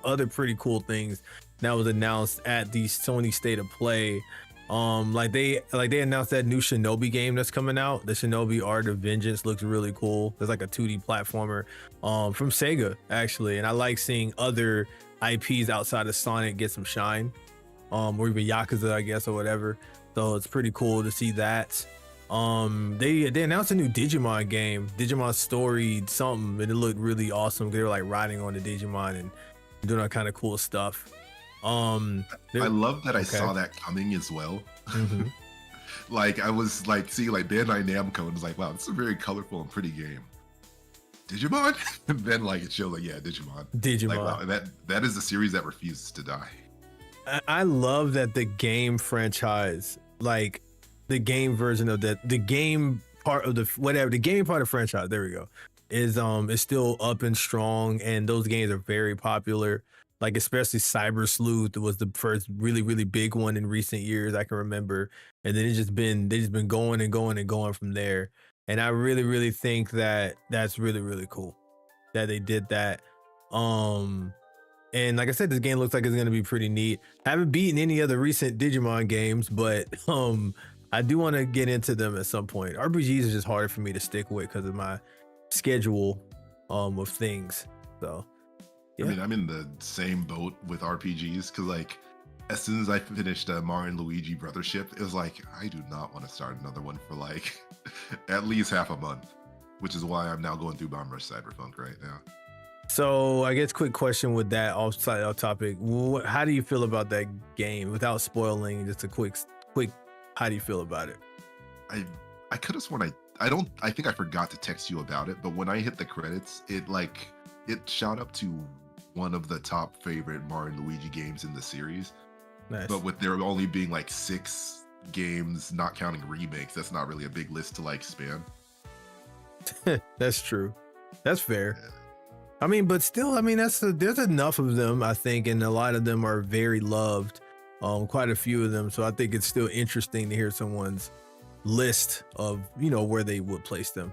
other pretty cool things that was announced at the Sony State of Play. Like they announced that new Shinobi game that's coming out. The Shinobi Art of Vengeance looks really cool. It's like a 2D platformer from Sega actually, and I like seeing other IPs outside of Sonic get some shine, or even Yakuza, I guess, or whatever. So it's pretty cool to see that. They announced a new Digimon game, Digimon Story something, and it looked really awesome. They were like riding on the Digimon and doing all kind of cool stuff. I love that I saw that coming as well. Mm-hmm. Like I was like seeing like Bandai Namco and was like, wow, this is a very colorful and pretty game. Digimon? And then like it showed like, yeah, Digimon. Like, wow, that is a series that refuses to die. I love that the game franchise, like the game version of that, the game part of the gaming part of franchise, there we go, is still up and strong, and those games are very popular. like especially Cyber Sleuth was the first really, really big one in recent years I can remember. And then they just been going and going and going from there. And I really, really think that that's really, really cool that they did that. And like I said, this game looks like it's gonna be pretty neat. I haven't beaten any other recent Digimon games, but I do want to get into them at some point. RPGs is just harder for me to stick with because of my schedule of things. So yeah. I mean, I'm in the same boat with RPGs because like as soon as I finished Mario and Luigi Brothership, it was like I do not want to start another one for like at least half a month, which is why I'm now going through Bomb Rush Cyberpunk right now. So I guess quick question with that off topic. How do you feel about that game without spoiling? Just a quick. How do you feel about it? I could have sworn I think I forgot to text you about it, but when I hit the credits, it shot up to one of the top favorite Mario and Luigi games in the series. Nice. But with there only being like 6 games, not counting remakes, that's not really a big list to like span. That's true. That's fair. Yeah. I mean, but still, I mean, there's enough of them, I think, and a lot of them are very loved. Quite a few of them. So I think it's still interesting to hear someone's list of, where they would place them.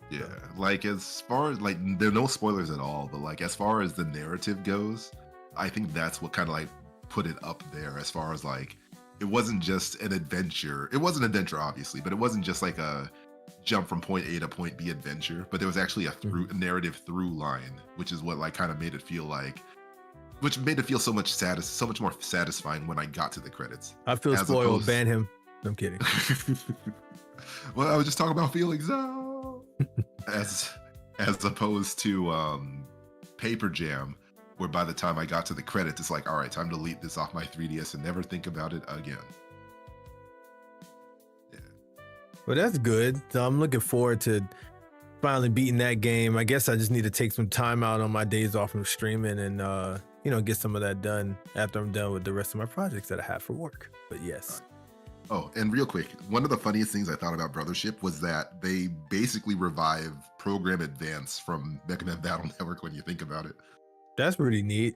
Yeah, like as far as like there are no spoilers at all, but like as far as the narrative goes, I think that's what kind of like put it up there as far as like it wasn't just an adventure. It was an adventure, obviously, but it wasn't just like a jump from point A to point B adventure, but there was actually a narrative through line, which is what like kind of made it feel like, which made it feel so much more satisfying when I got to the credits. I feel spoiled. Ban him. I'm kidding. Well, I was just talking about feelings. as opposed to Paper Jam, where by the time I got to the credits, it's like, all right, time to delete this off my 3DS and never think about it again. Yeah. Well, that's good. So I'm looking forward to finally beating that game. I guess I just need to take some time out on my days off from streaming and get some of that done after I'm done with the rest of my projects that I have for work. But yes. Oh, and real quick, one of the funniest things I thought about Brothership was that they basically revive Program Advance from Mega Man Battle Network when you think about it. That's pretty neat.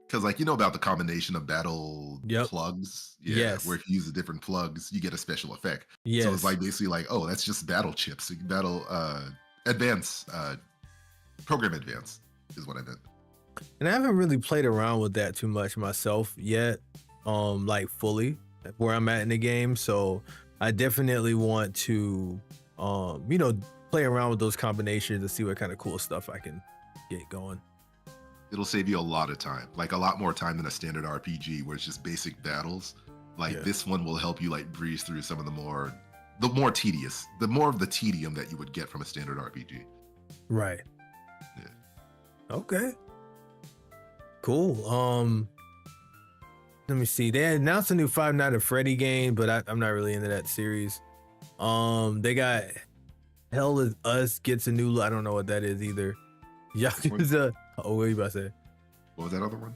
Because like, about the combination of battle plugs? Yeah, yes. Where if you use the different plugs, you get a special effect. Yes. So it's like basically like, oh, that's just battle chips. Battle Advance, Program Advance is what I meant. And I haven't really played around with that too much myself yet, like fully where I'm at in the game. So I definitely want to, play around with those combinations and see what kind of cool stuff I can get going. It'll save you a lot of time, like a lot more time than a standard RPG where it's just basic battles. Like this one will help you like breeze through some of the more of the tedium that you would get from a standard RPG. Right. Yeah. Okay. Cool. Let me see. They announced a new Five Nights at Freddy game, but I'm not really into that series. They got Hell Is Us gets a new. I don't know what that is either. Yakuza. Oh, what are you about to say? What was that other one?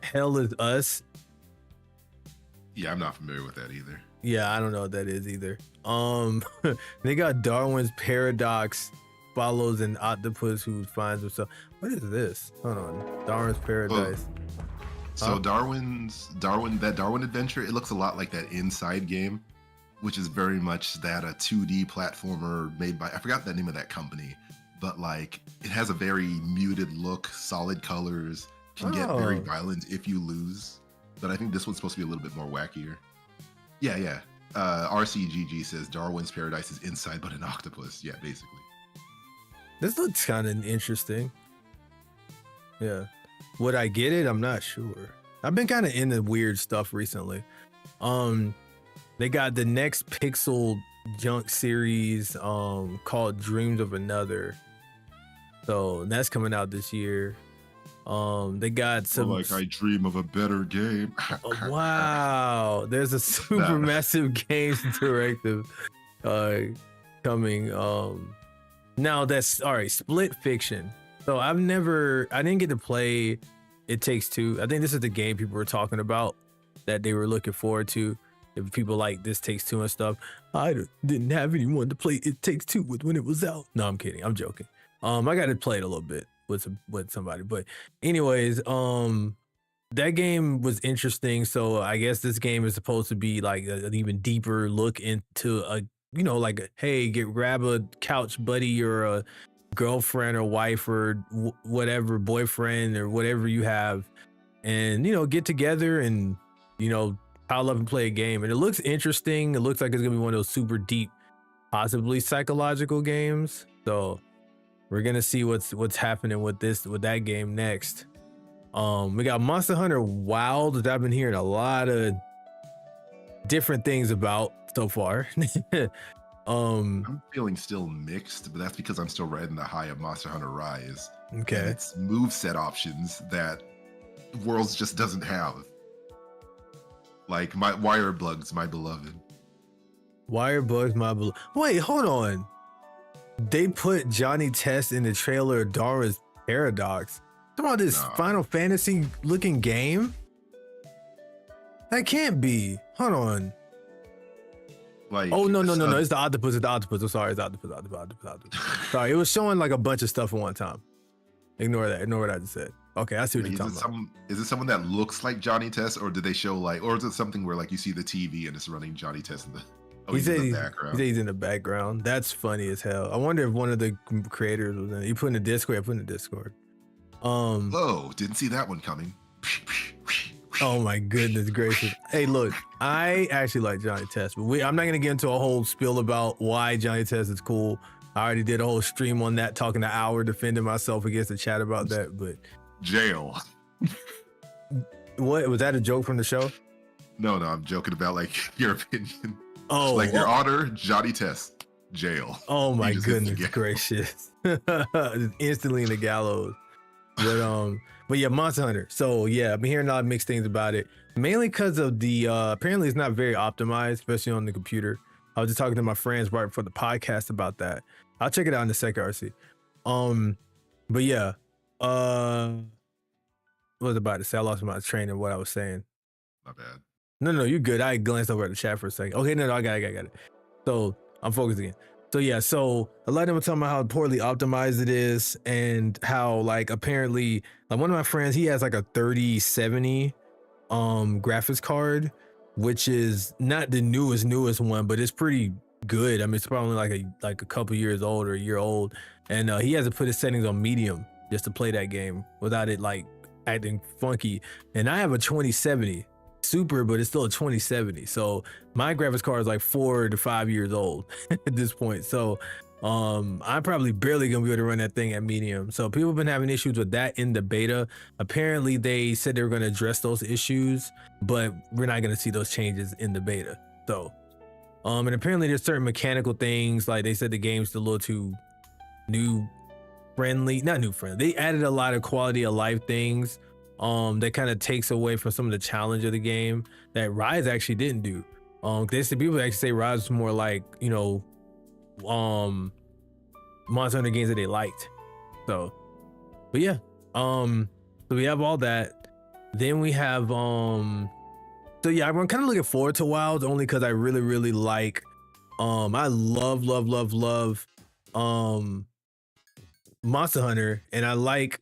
Hell Is Us. Yeah, I'm not familiar with that either. Yeah, I don't know what that is either. They got Darwin's Paradox follows an octopus who finds himself. What is this? Hold on. Darwin's Paradise. So Darwin adventure, it looks a lot like that Inside game, which is very much that a 2D platformer made by, I forgot the name of that company, but like it has a very muted look, solid colors, can get very violent if you lose. But I think this one's supposed to be a little bit more wackier. Yeah. RCGG says Darwin's Paradise is inside but an octopus. Yeah, basically. This looks kind of interesting. Yeah. Would I get it? I'm not sure. I've been kind of into weird stuff recently. They got the next Pixel Junk series called Dreams of Another. So that's coming out this year. They got some like I dream of a better game. Wow. There's a super massive games directive coming. Now that's all right, Split Fiction. So I didn't get to play It Takes Two. I think this is the game people were talking about that they were looking forward to. If people like This Takes Two and stuff. I didn't have anyone to play It Takes Two with when it was out. No, I'm kidding. I'm joking. I got to play it a little bit. with somebody. But anyways, that game was interesting. So I guess this game is supposed to be like an even deeper look into a, like, hey, grab a couch buddy or a girlfriend or wife or whatever, boyfriend or whatever you have, and get together and pile up and play a game. And it looks interesting. It looks like it's gonna be one of those super deep, possibly psychological games. So we're gonna see what's happening with that game next. We got Monster Hunter Wild, that I've been hearing a lot of different things about so far. I'm feeling still mixed, but that's because I'm still riding the high of Monster Hunter Rise. Okay. And it's moveset options that Worlds just doesn't have. Like my Wire Bugs, my beloved. Wire Bugs, my beloved. Wait, hold on. They put Johnny Test in the trailer of Dara's Paradox. Talking about this Final Fantasy looking game? That can't be. Hold on. Like, oh no, it's the octopus. It's the octopus. I'm sorry, it's the octopus. Sorry, it was showing like a bunch of stuff at one time. Ignore that. Ignore what I just said. Okay, I see what you're talking about. Is it someone that looks like Johnny Test, or did they show like, or is it something where like you see the TV and it's running Johnny Test in the he's in the background? He said he's in the background. That's funny as hell. I wonder if one of the creators was in it. You put in the Discord. I put in the Discord. Oh, didn't see that one coming. Oh my goodness gracious. Hey, look, I actually like Johnny Test, but I'm not going to get into a whole spiel about why Johnny Test is cool. I already did a whole stream on that, talking an hour, defending myself against the chat about that, but... Jail. What? Was that a joke from the show? No, I'm joking about, like, your opinion. Oh. Like, your honor, Johnny Test, jail. Oh my goodness gracious. Instantly in the gallows. But yeah, Monster Hunter. So yeah, I've been hearing a lot of mixed things about it, mainly because of the apparently it's not very optimized, especially on the computer. I was just talking to my friends right before the podcast about that. I'll check it out in a second, RC. But yeah, what was I about to say? I lost my train of what I was saying. Not bad. No, you're good. I glanced over at the chat for a second. Okay, no, I got it. So I'm focused again. So yeah, so a lot of them were talking about how poorly optimized it is, and how like apparently like one of my friends, he has like a 3070 graphics card, which is not the newest one, but it's pretty good. I mean, it's probably like a couple years old or a year old, and he has to put his settings on medium just to play that game without it like acting funky. And I have a 2070 Super, but it's still a 2070. So my graphics card is like 4 to 5 years old at this point. So I'm probably barely gonna be able to run that thing at medium. So people have been having issues with that in the beta. Apparently they said they were gonna address those issues, but we're not gonna see those changes in the beta. So and apparently there's certain mechanical things, like they said the game's a little too not new friendly. They added a lot of quality of life things that kind of takes away from some of the challenge of the game that Rise actually didn't do. People actually say Rise was more like, Monster Hunter games that they liked. So, but yeah, so we have all that. Then we have, so yeah, I'm kind of looking forward to Wilds only because I really like, I love Monster Hunter, and I like,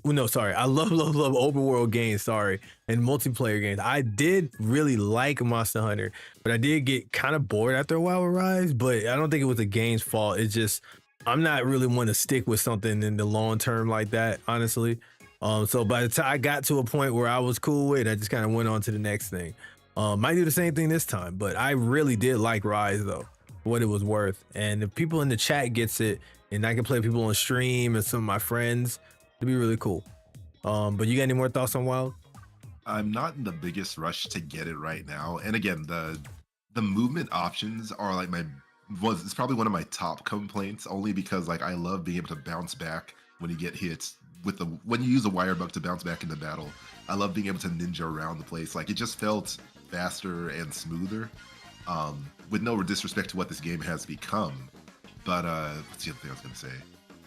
I love open world games, and multiplayer games. I did really like Monster Hunter, but I did get kind of bored after a while with Rise, but I don't think it was the game's fault. It's just, I'm not really one to stick with something in the long term like that, honestly. So by the time I got to a point where I was cool with it, I just kind of went on to the next thing. Might do the same thing this time, but I really did like Rise though, for what it was worth. And if people in the chat gets it, and I can play people on stream and some of my friends, it'd be really cool. But you got any more thoughts on Wild? I'm not in the biggest rush to get it right now. And again, the movement options are like it's probably one of my top complaints, only because like I love being able to bounce back when you get hit when you use a wire bug to bounce back into battle. I love being able to ninja around the place. Like it just felt faster and smoother. With no disrespect to what this game has become. But what's the other thing I was gonna say?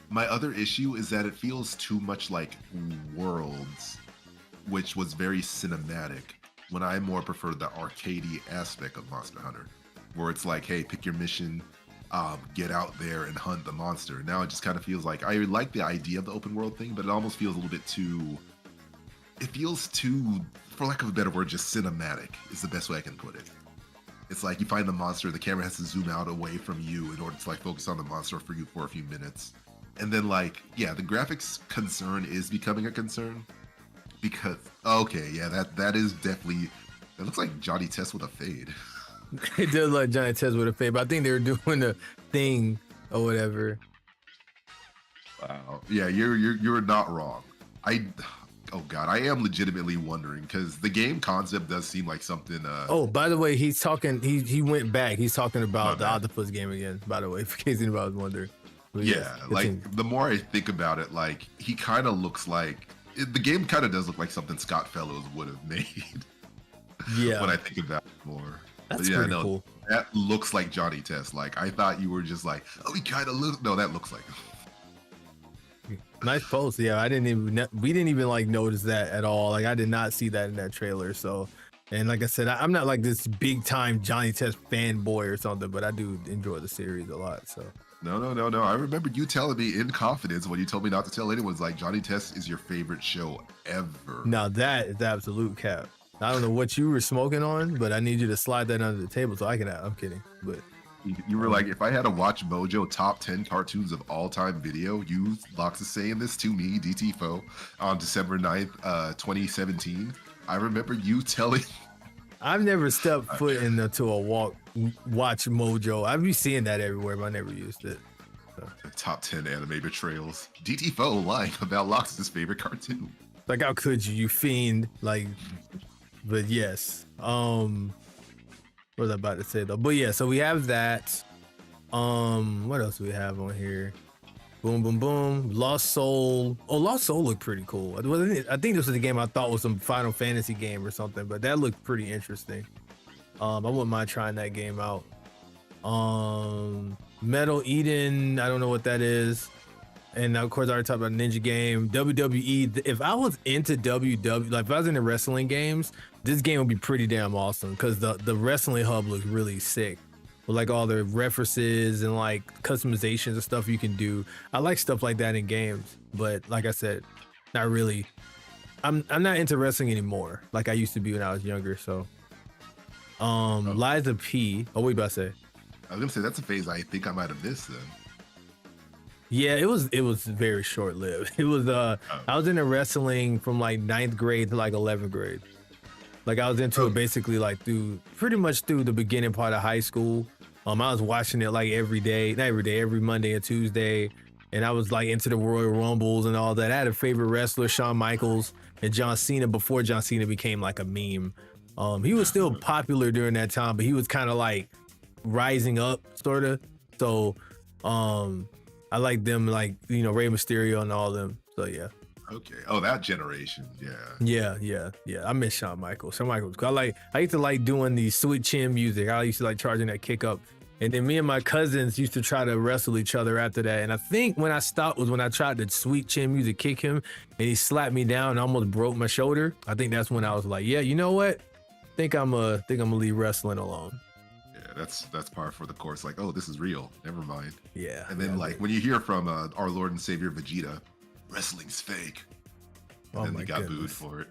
My other issue is that it feels too much like Worlds, which was very cinematic, when I more prefer the arcadey aspect of Monster Hunter, where it's like, hey, pick your mission, get out there and hunt the monster. Now it just kind of feels like I like the idea of the open world thing, but it almost feels a little bit too. It feels too, for lack of a better word, just cinematic is the best way I can put it. It's like you find the monster, the camera has to zoom out away from you in order to like focus on the monster for you for a few minutes. And then like, yeah, the graphics concern is becoming a concern because, okay, yeah, that is definitely, that looks like Johnny Test with a fade. It does like Johnny Test with a fade, but I think they were doing a thing or whatever. Wow. Yeah, you're not wrong. Oh god, I am legitimately wondering because the game concept does seem like something. Oh, by the way, he's talking. He went back. He's talking about the octopus game again. By the way, in case anybody was wondering. But yeah, yes, like the more I think about it, like he kind of looks like the game kind of does look like something Scott Fellows would have made. Yeah, when I think about it more. That's pretty cool. That looks like Johnny Test. Like I thought you were just like, oh, he kind of looks. No, that looks like him. Nice post. Yeah, we didn't even like notice that at all. Like I did not see that in that trailer. So, and like I said, I'm not like this big time Johnny Test fanboy or something, but I do enjoy the series a lot. So. No. I remember you telling me in confidence when you told me not to tell anyone, like Johnny Test is your favorite show ever. Now that is absolute cap. I don't know what you were smoking on, but I need you to slide that under the table so I can. I'm kidding, but. You were like, if I had a Watch Mojo top 10 cartoons of all time video, you Lox is saying this to me, DT Faux, on December 9th, 2017. I remember you telling. I've never stepped foot into a Watch Mojo. I've been seeing that everywhere, but I never used it. So. The top 10 anime betrayals. DT Faux lying about Lox's favorite cartoon. Like, how could you fiend? Like, but yes. What was I about to say though? But yeah, so we have that. What else do we have on here? Boom, boom, boom. Lost Soul. Oh, Lost Soul looked pretty cool. I think this was a game I thought was some Final Fantasy game or something, but that looked pretty interesting. I wouldn't mind trying that game out. Metal Eden. I don't know what that is. And of course, I already talked about Ninja Game, WWE. If I was into WWE, like if I was into wrestling games, this game would be pretty damn awesome because the wrestling hub looks really sick with like all the references and like customizations and stuff you can do. I like stuff like that in games, but like I said, not really. I'm not into wrestling anymore like I used to be when I was younger. So, Liza P. Oh, what you about to say? I was gonna say that's a phase I think I might have missed then. Yeah, it was very short lived. It was I was into wrestling from like 9th grade to like 11th grade. Like I was into it basically like pretty much through the beginning part of high school. I was watching it like every day, not every day, every Monday and Tuesday. And I was like into the Royal Rumbles and all that. I had a favorite wrestler, Shawn Michaels and John Cena before John Cena became like a meme. He was still popular during that time, but he was kind of like rising up sort of. So, I like them, like, you know, Rey Mysterio and all them. So, yeah. Okay. Oh, that generation. Yeah. Yeah. I miss Shawn Michaels. Shawn Michaels. I used to like doing the sweet chin music. I used to like charging that kick up. And then me and my cousins used to try to wrestle each other after that. And I think when I stopped was when I tried the sweet chin music kick him and he slapped me down and almost broke my shoulder. I think that's when I was like, yeah, you know what? I think I'm gonna leave wrestling alone. That's par for the course. Like, oh, this is real. Never mind. Yeah. And then when you hear from our Lord and Savior Vegeta, wrestling's fake. And then he got booed for it.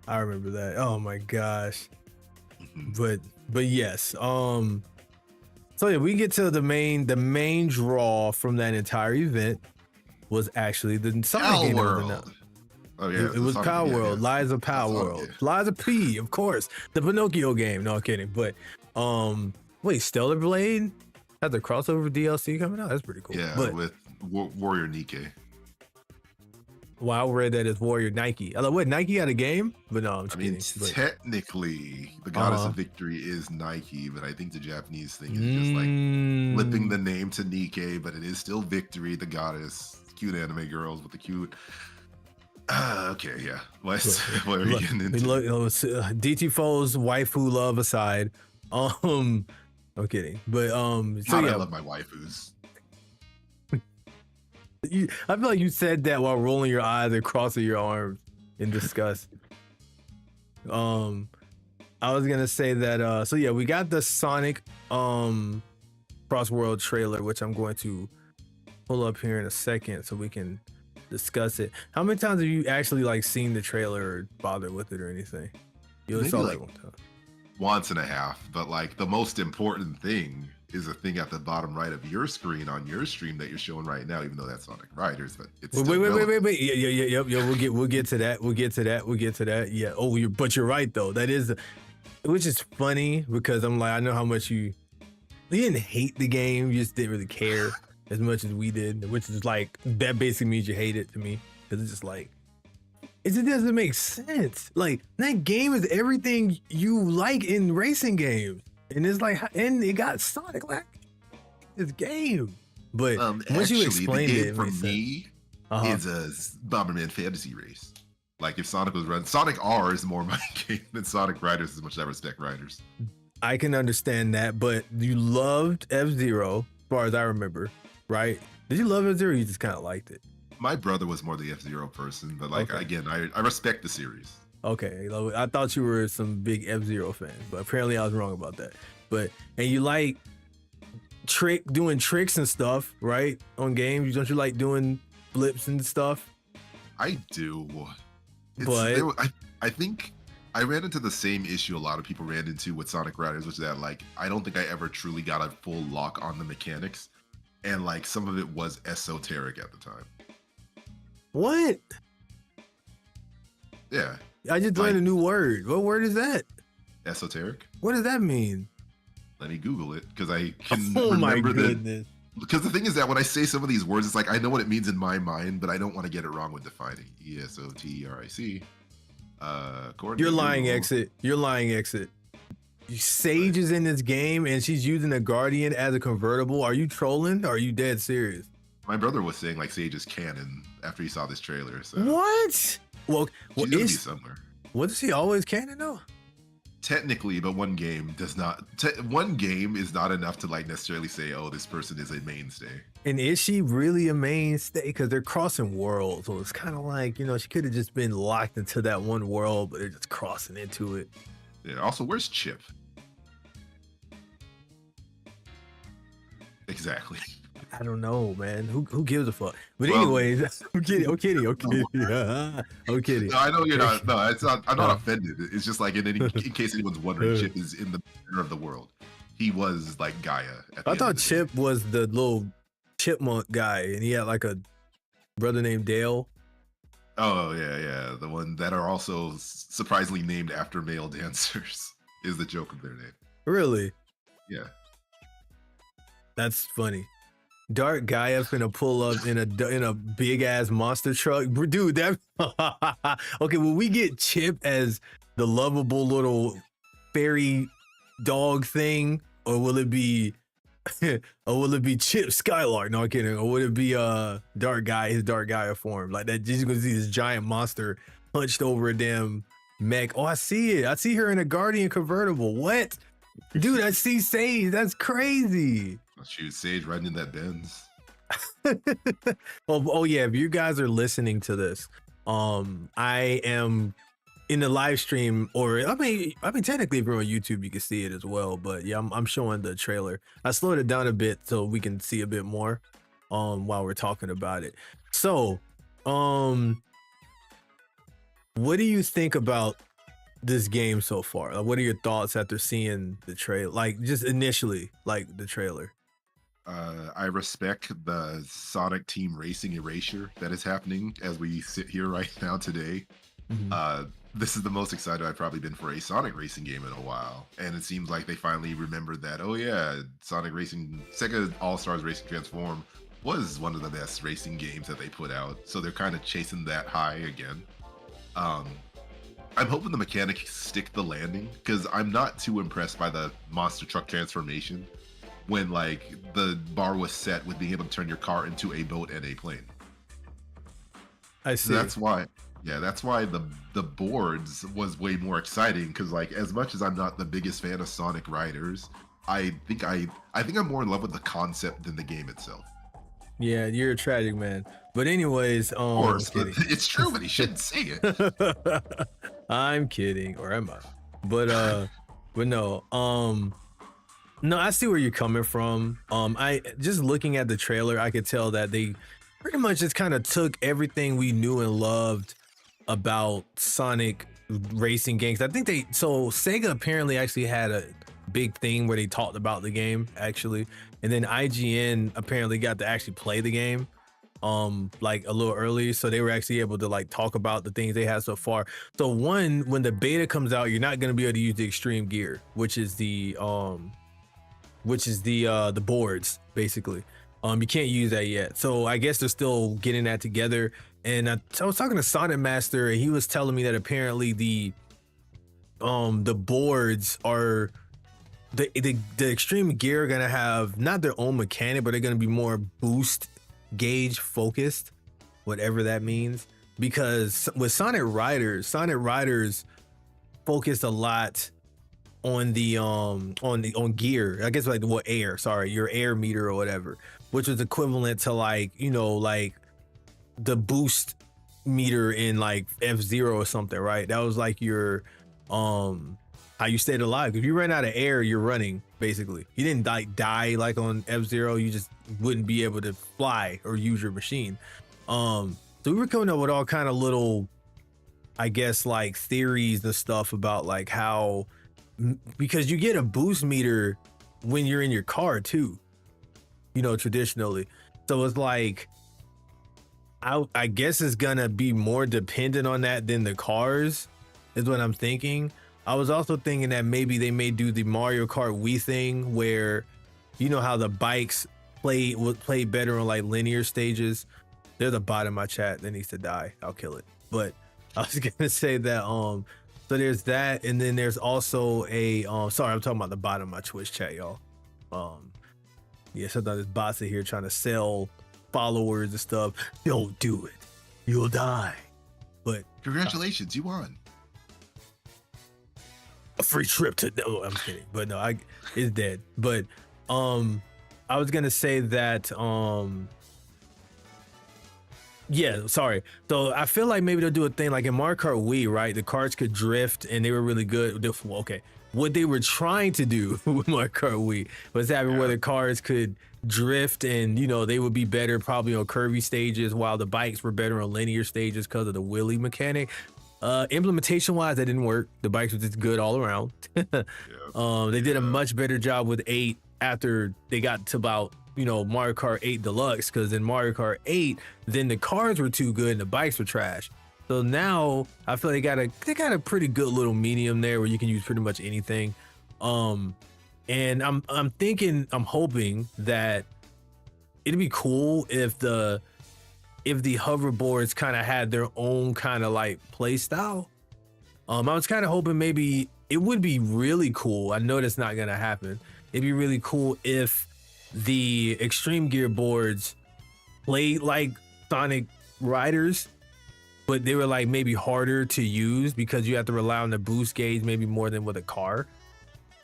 I remember that. Oh my gosh. But yes. So yeah, we get to the main draw from that entire event was actually the Sonic game. Oh yeah, it was Power World, Liza Power World, Liza P, of course, the Pinocchio game. No, I'm kidding. But wait, Stellar Blade has the crossover DLC coming out. That's pretty cool. Yeah, but, with Warrior Nike. Well, I read that as Warrior Nike. I thought, what, Nike had a game? But no, I'm just kidding. Technically, the Goddess of Victory is Nike, but I think the Japanese thing is just like flipping the name to Nike, but it is still Victory, the goddess. Cute anime girls with the cute. Okay, yeah. What are we getting into? DT Foe's waifu love aside, I'm kidding, but so yeah, I love my waifus. I feel like you said that while rolling your eyes and crossing your arms in disgust. I was gonna say that. So yeah, we got the Sonic Crossworld trailer, which I'm going to pull up here in a second so we can discuss it. How many times have you actually like seen the trailer or bothered with it or anything? You only Maybe saw like that one time. once and a half, but like the most important thing is the thing at the bottom right of your screen on your stream that you're showing right now, even though that's Sonic Riders, but it's Wait, still wait. Yeah. We'll get to that. We'll get to that. Yeah. Oh, but you're right though. That is, which is funny because I'm like, I know how much you didn't hate the game. You just didn't really care as much as we did, which is like, that basically means you hate it to me. Cause it's just like, it just doesn't make sense. Like, that game is everything you like in racing games. And it's like, and it got Sonic like this game. But once you explained the game it for me is a Bomberman fantasy race. Like if Sonic was running, Sonic R is more my game than Sonic Riders, as much as I respect Riders. I can understand that, but you loved F-Zero, as far as I remember, right? Did you love F-Zero or you just kind of liked it? My brother was more the F-Zero person, but like, again, I respect the series. Okay, I thought you were some big F-Zero fan, but apparently I was wrong about that. But, and you like doing tricks and stuff, right? On games, don't you like doing flips and stuff? I do. I think I ran into the same issue a lot of people ran into with Sonic Riders, which is that like, I don't think I ever truly got a full lock on the mechanics. And like some of it was esoteric at the time. What? Yeah. I just learned a new word. What word is that? Esoteric. What does that mean? Let me Google it because I can remember my goodness. Because the thing is that when I say some of these words, it's like I know what it means in my mind, but I don't want to get it wrong with defining. ESOTERIC. You're lying, exit. You're lying, exit. Sage is in this game and she's using a Guardian as a convertible. Are you trolling or are you dead serious? My brother was saying like Sage is canon after he saw this trailer. So what? Well, she's gonna be somewhere. Wasn't she always canon though? Technically, but one game does not. One game is not enough to like necessarily say, "Oh, this person is a mainstay." And is she really a mainstay? Because they're crossing worlds, so it's kind of like, you know, she could have just been locked into that one world, but they're just crossing into it. Yeah. Also, where's Chip? Exactly. I don't know, man. Who gives a fuck? But anyways, I'm kidding. I'm kidding. No, I know you're not. No, it's not. I'm not offended. It's just like in case anyone's wondering, Chip is in the center of the world. He was like Gaia. I thought Chip was the little chipmunk guy, and he had like a brother named Dale. Oh yeah, the one that are also surprisingly named after male dancers is the joke of their name. Really? Yeah. That's funny. Dark Gaia finna pull up in a big ass monster truck, dude. That okay. Will we get Chip as the lovable little fairy dog thing, or will it be, Chip Skylark? No, I'm kidding. Or would it be Dark Gaia, his Dark Gaia form, like that? Just gonna see this giant monster punched over a damn mech. Oh, I see it. I see her in a Guardian convertible. What, dude? I see Sage. That's crazy. Shoot, Sage riding in that Benz. Oh yeah, if you guys are listening to this, I am in the live stream, or I mean technically if you're on YouTube you can see it as well, but yeah, I'm showing the trailer. I slowed it down a bit so we can see a bit more while we're talking about it. So what do you think about this game so far? Like, what are your thoughts after seeing the trailer, like just initially, like the trailer? I respect the Sonic Team Racing erasure that is happening as we sit here right now today. Mm-hmm. This is the most excited I've probably been for a Sonic racing game in a while. And it seems like they finally remembered that, oh yeah, Sonic Racing, Sega All-Stars Racing Transform was one of the best racing games that they put out. So they're kind of chasing that high again. I'm hoping the mechanics stick the landing, because I'm not too impressed by the monster truck transformation when like the bar was set with being able to turn your car into a boat and a plane. I see. So that's why the boards was way more exciting, because like as much as I'm not the biggest fan of Sonic Riders, I think I'm more in love with the concept than the game itself. Yeah, you're a tragic man. But anyways, of course, but it's true, but he shouldn't say it. I'm kidding, or am I? But no. No, I see where you're coming from. I just looking at the trailer, I could tell that they pretty much just kind of took everything we knew and loved about Sonic racing games. I think Sega apparently actually had a big thing where they talked about the game actually, and then IGN apparently got to actually play the game like a little early, so they were actually able to like talk about the things they had so far. So one, when the beta comes out, you're not going to be able to use the extreme gear, which is the boards basically. You can't use that yet, so I guess they're still getting that together. And I was talking to Sonic Master, and he was telling me that apparently the boards are the extreme gear are gonna have not their own mechanic, but they're gonna be more boost gauge focused, whatever that means. Because with Sonic Riders focused a lot on the on gear, I guess, like your air meter or whatever, which was equivalent to like, you know, like the boost meter in like F-Zero or something, right? That was like your how you stayed alive. If you ran out of air, you're running basically. You didn't die like on F-Zero, you just wouldn't be able to fly or use your machine. So we were coming up with all kind of little, I guess, like theories and stuff about like how, because you get a boost meter when you're in your car too, you know, traditionally. So it's like, I guess it's gonna be more dependent on that than the cars, is what I'm thinking. I was also thinking that maybe they may do the Mario Kart Wii thing where, you know how the bikes would play better on like linear stages. There's a bot in my chat that needs to die. I'll kill it. But I was gonna say that so there's that, and then there's also a sorry, I'm talking about the bot in my Twitch chat, y'all. Yeah, sometimes there's bots in here trying to sell followers and stuff. Don't do it, you'll die. But Congratulations, you won a free trip to, no, I'm kidding, but no, it's dead. But I was gonna say that yeah, sorry. So I feel like maybe they'll do a thing like in Mario Kart Wii, right? The cars could drift and they were really good. Okay, what they were trying to do with Mario Kart Wii was having where the cars could drift, and you know, they would be better probably on curvy stages, while the bikes were better on linear stages because of the wheelie mechanic. Implementation wise, that didn't work. The bikes were just good all around. They did a much better job with 8 after they got to about, you know, Mario Kart 8 Deluxe, because in Mario Kart 8, then the cars were too good and the bikes were trash. So now I feel they got a pretty good little medium there where you can use pretty much anything. And I'm hoping that it'd be cool if the hoverboards kind of had their own kind of like play style. I was kind of hoping maybe it would be really cool. I know that's not gonna happen. It'd be really cool if the extreme gear boards played like Sonic Riders, but they were like maybe harder to use because you have to rely on the boost gauge maybe more than with a car.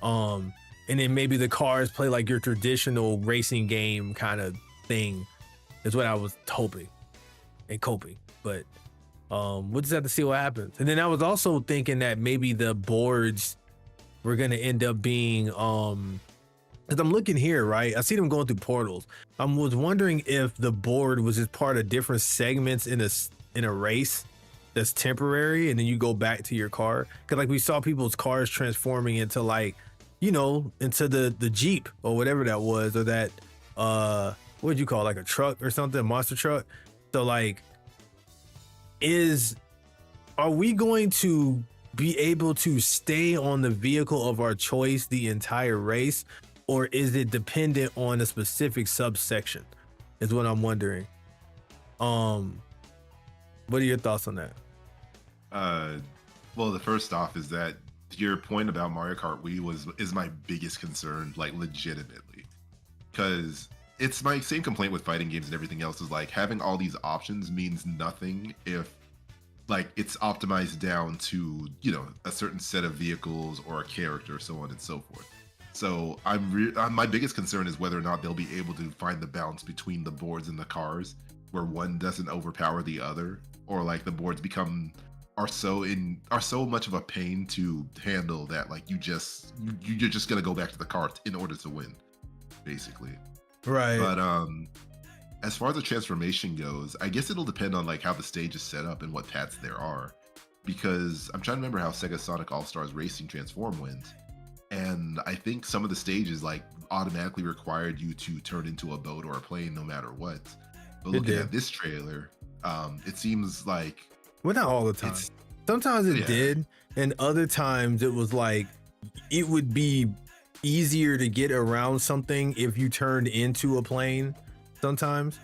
And then maybe the cars play like your traditional racing game kind of thing, is what I was hoping and coping. But we'll just have to see what happens. And then I was also thinking that maybe the boards were gonna end up being because I'm looking here, right? I see them going through portals. I was wondering if the board was just part of different segments in a race that's temporary, and then you go back to your car. Because like we saw people's cars transforming into like, you know, into the Jeep or whatever that was, or that what would you call it, like a truck or something, a monster truck. So like, are we going to be able to stay on the vehicle of our choice the entire race, or is it dependent on a specific subsection, is what I'm wondering. What are your thoughts on that? Well, the first off is that your point about Mario Kart Wii is my biggest concern, like legitimately, because it's my same complaint with fighting games and everything else, is like having all these options means nothing if like it's optimized down to, you know, a certain set of vehicles or a character, so on and so forth. So my biggest concern is whether or not they'll be able to find the balance between the boards and the cars, where one doesn't overpower the other, or like the boards become are so much of a pain to handle that like you're just gonna go back to the cart in order to win, basically. Right. But as far as the transformation goes, I guess it'll depend on like how the stage is set up and what paths there are. Because I'm trying to remember how Sega Sonic All Stars Racing Transform wins. And I think some of the stages like automatically required you to turn into a boat or a plane no matter what. But looking at this trailer, it seems like well, not all the time. Sometimes it did, and other times it was like it would be easier to get around something if you turned into a plane. Sometimes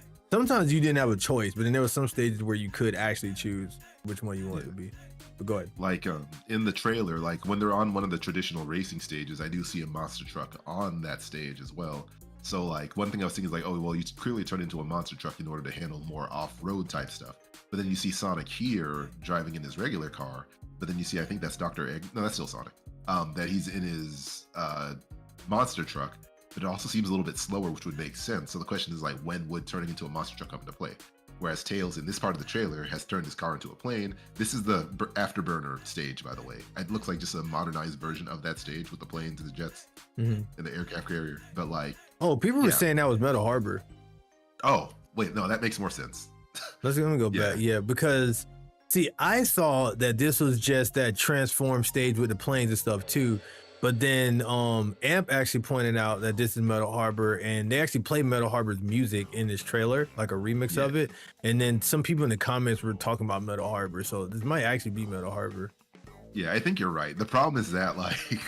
you didn't have a choice, but then there were some stages where you could actually choose which one you wanted to be. But go ahead. Like in the trailer, like when they're on one of the traditional racing stages, I do see a monster truck on that stage as well. So like one thing I was thinking is like, oh well, you clearly turn into a monster truck in order to handle more off-road type stuff. But then you see Sonic here driving in his regular car. But then you see, I think that's Dr. Egg. No, that's still Sonic. That he's in his monster truck. But it also seems a little bit slower, which would make sense. So the question is like, when would turning into a monster truck come into play? Whereas Tails in this part of the trailer has turned his car into a plane. This is the Afterburner stage, by the way. It looks like just a modernized version of that stage with the planes and the jets and the aircraft carrier. But like, oh, people were saying that was Metal Harbor. Oh, wait, no, that makes more sense. Let me go back. Yeah, because see, I thought that this was just that transform stage with the planes and stuff too. But then Amp actually pointed out that this is Metal Harbor, and they actually play Metal Harbor's music in this trailer, like a remix of it. And then some people in the comments were talking about Metal Harbor, so this might actually be Metal Harbor. Yeah, I think you're right. The problem is that like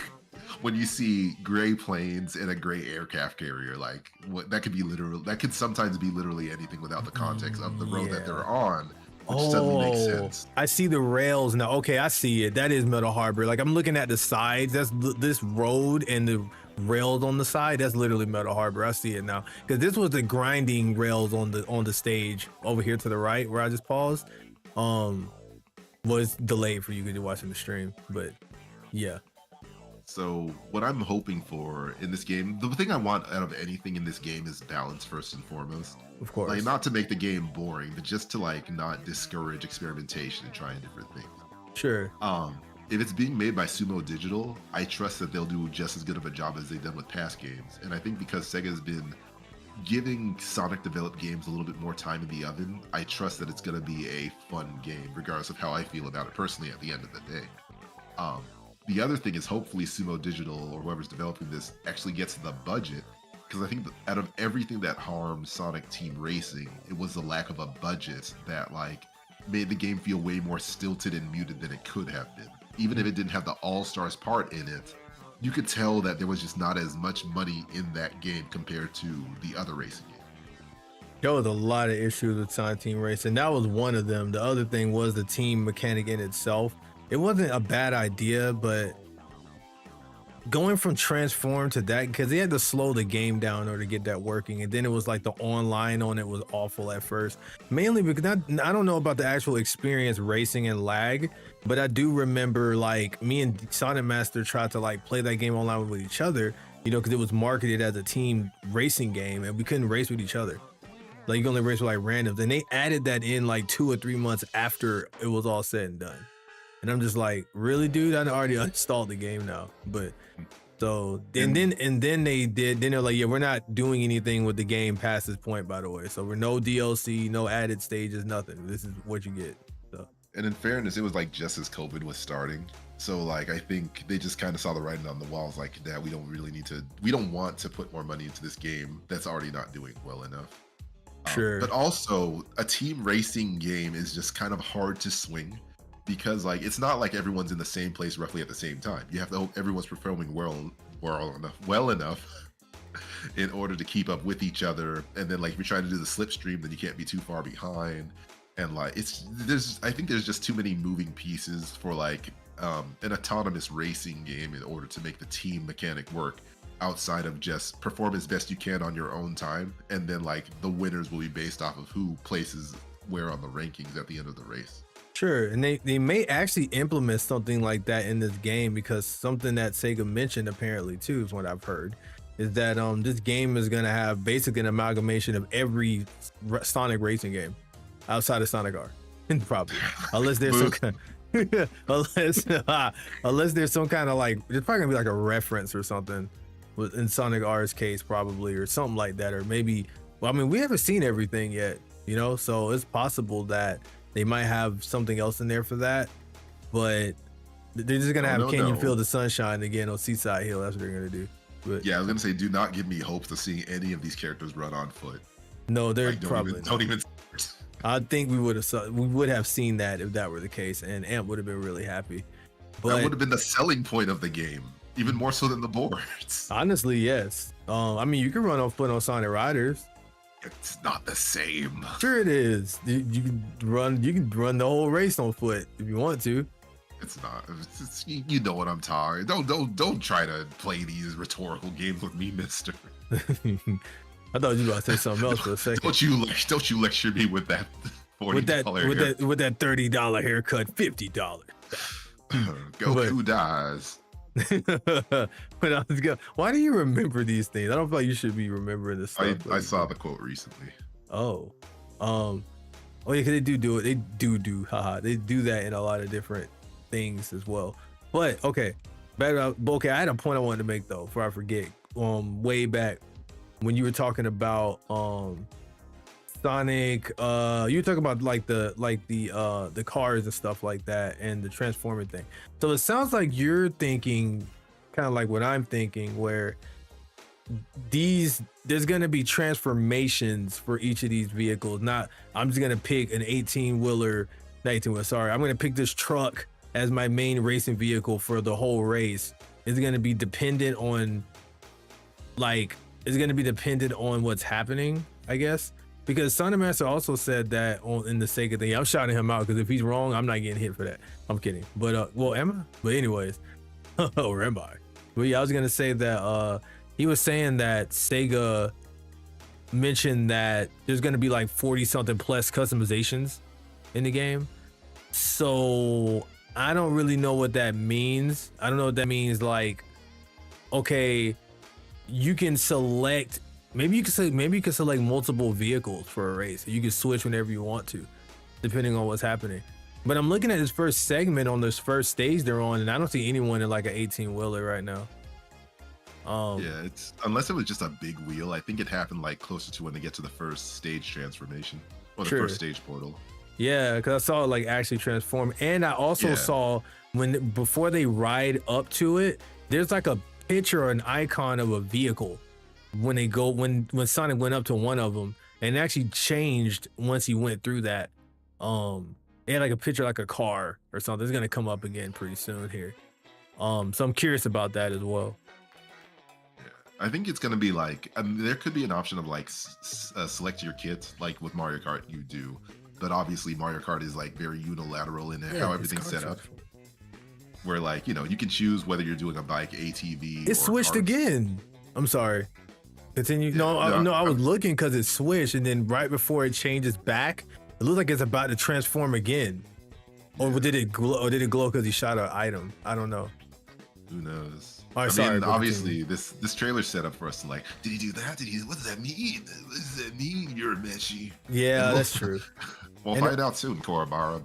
when you see gray planes and a gray aircraft carrier, like that could sometimes be literally anything without the context of the road that they're on. Which suddenly makes sense. I see the rails now. Okay, I see it. That is Metal Harbor. Like I'm looking at the sides. That's this road and the rails on the side. That's literally Metal Harbor. I see it now. Because this was the grinding rails on the stage over here to the right where I just paused. Was delayed for you because you're watching the stream. But yeah. So what I'm hoping for in this game, the thing I want out of anything in this game is balance first and foremost. Of course. Like not to make the game boring, but just to like not discourage experimentation and trying different things. Sure. If it's being made by Sumo Digital, I trust that they'll do just as good of a job as they've done with past games. And I think because Sega's been giving Sonic developed games a little bit more time in the oven, I trust that it's going to be a fun game, regardless of how I feel about it personally at the end of the day. The other thing is hopefully Sumo Digital or whoever's developing this actually gets the budget, because I think that out of everything that harmed Sonic Team Racing, it was the lack of a budget that like made the game feel way more stilted and muted than it could have been. Even if it didn't have the All-Stars part in it, you could tell that there was just not as much money in that game compared to the other racing game. There was a lot of issues with Sonic Team Racing. That was one of them. The other thing was the team mechanic in itself. It wasn't a bad idea, but going from transform to that, because they had to slow the game down in order to get that working. And then it was like the online on it was awful at first, mainly because I don't know about the actual experience racing and lag, but I do remember like me and Sonic Master tried to like play that game online with each other, you know, because it was marketed as a team racing game and we couldn't race with each other. Like you can only race with like randoms, and they added that in like 2 or 3 months after it was all said and done. And I'm just like, really, dude? I already installed the game now. But so then they're like, yeah, we're not doing anything with the game past this point, by the way. So we're no DLC, no added stages, nothing. This is what you get. So. And in fairness, it was like just as COVID was starting. So like I think they just kind of saw the writing on the walls, like that we don't want to put more money into this game that's already not doing well enough. Sure. But also a team racing game is just kind of hard to swing. Because like it's not like everyone's in the same place roughly at the same time. You have to hope everyone's performing well enough in order to keep up with each other. And then like if you're trying to do the slipstream, then you can't be too far behind. And like I think there's just too many moving pieces for like an autonomous racing game in order to make the team mechanic work outside of just perform as best you can on your own time. And then like the winners will be based off of who places where on the rankings at the end of the race. Sure, and they may actually implement something like that in this game, because something that Sega mentioned apparently too is what I've heard, is that this game is gonna have basically an amalgamation of every Sonic racing game outside of Sonic R, probably, unless there's some kind. unless unless there's some kind of like, there's probably gonna be like a reference or something in Sonic R's case, probably, or something like that, or maybe. Well, I mean, we haven't seen everything yet, you know, so it's possible that they might have something else in there for that, but they're just gonna have "Can You Feel the Sunshine" again on Seaside Hill. That's what they're gonna do. But yeah, I was gonna say, do not give me hopes of seeing any of these characters run on foot. no, they're Like, probably don't even. I think we would have seen that if that were the case, and Amp would have been really happy. But That would have been the selling point of the game, even more so than the boards. honestly, yes. I mean, you can run on foot on Sonic Riders. It's not the same. Sure, it is. You can run the whole race on foot if you want to. It's not. You know what I'm talking. Don't try to play these rhetorical games with me, Mister. I thought you were about to say something else for a second. Don't you lecture me with that $40 with that $30 haircut, $50. Goku dies. When I was why do you remember these things? I don't feel like you should be remembering this stuff. I saw the quote recently. Oh, yeah, because they do it. They do. Haha, they do that in a lot of different things as well. But okay, okay. I had a point I wanted to make though, before I forget. Way back when you were talking about Sonic, you were talking about like the cars and stuff like that, and the transforming thing. So it sounds like you're thinking kind of like what I'm thinking, where there's gonna be transformations for each of these vehicles. Not, I'm just gonna pick an 18-wheeler, not 18-wheeler, sorry, I'm gonna pick this truck as my main racing vehicle for the whole race. It's gonna be dependent on what's happening, I guess. Because Sonic Master also said that in the Sega thing. I'm shouting him out because if he's wrong, I'm not getting hit for that. I'm kidding. But well, am I? But anyways, or am I? But yeah, I was gonna say that he was saying that Sega mentioned that there's gonna be like 40 something plus customizations in the game. So I don't really know what that means. I don't know what that means. Like, okay, you can select. Maybe you can select multiple vehicles for a race. You can switch whenever you want to, depending on what's happening. But I'm looking at this first segment on this first stage they're on, and I don't see anyone in like an 18-wheeler right now. Yeah, it's unless it was just a big wheel. I think it happened like closer to when they get to the first stage transformation or the first stage portal. Yeah, because I saw it like actually transform, and I also saw before they ride up to it, there's like a picture or an icon of a vehicle. When Sonic went up to one of them, and it actually changed once he went through that. It had like a picture like a car or something. It's gonna come up again pretty soon here. So I'm curious about that as well. Yeah, I think it's gonna be like, I mean, there could be an option of like select your kit, like with Mario Kart you do, but obviously Mario Kart is like very unilateral in how everything's set up. Where like, you know, you can choose whether you're doing a bike, ATV. It switched again. I'm sorry. Continue. No, I was looking because it switched, and then right before it changes back, it looks like it's about to transform again. Or did it glow? Or did it glow because he shot an item? I don't know. Who knows? All right, sorry. Obviously, this trailer's set up for us to like, did he do that? What does that mean? What does that mean? You're Meshi. Yeah, that's true. We'll find out soon, Korobara.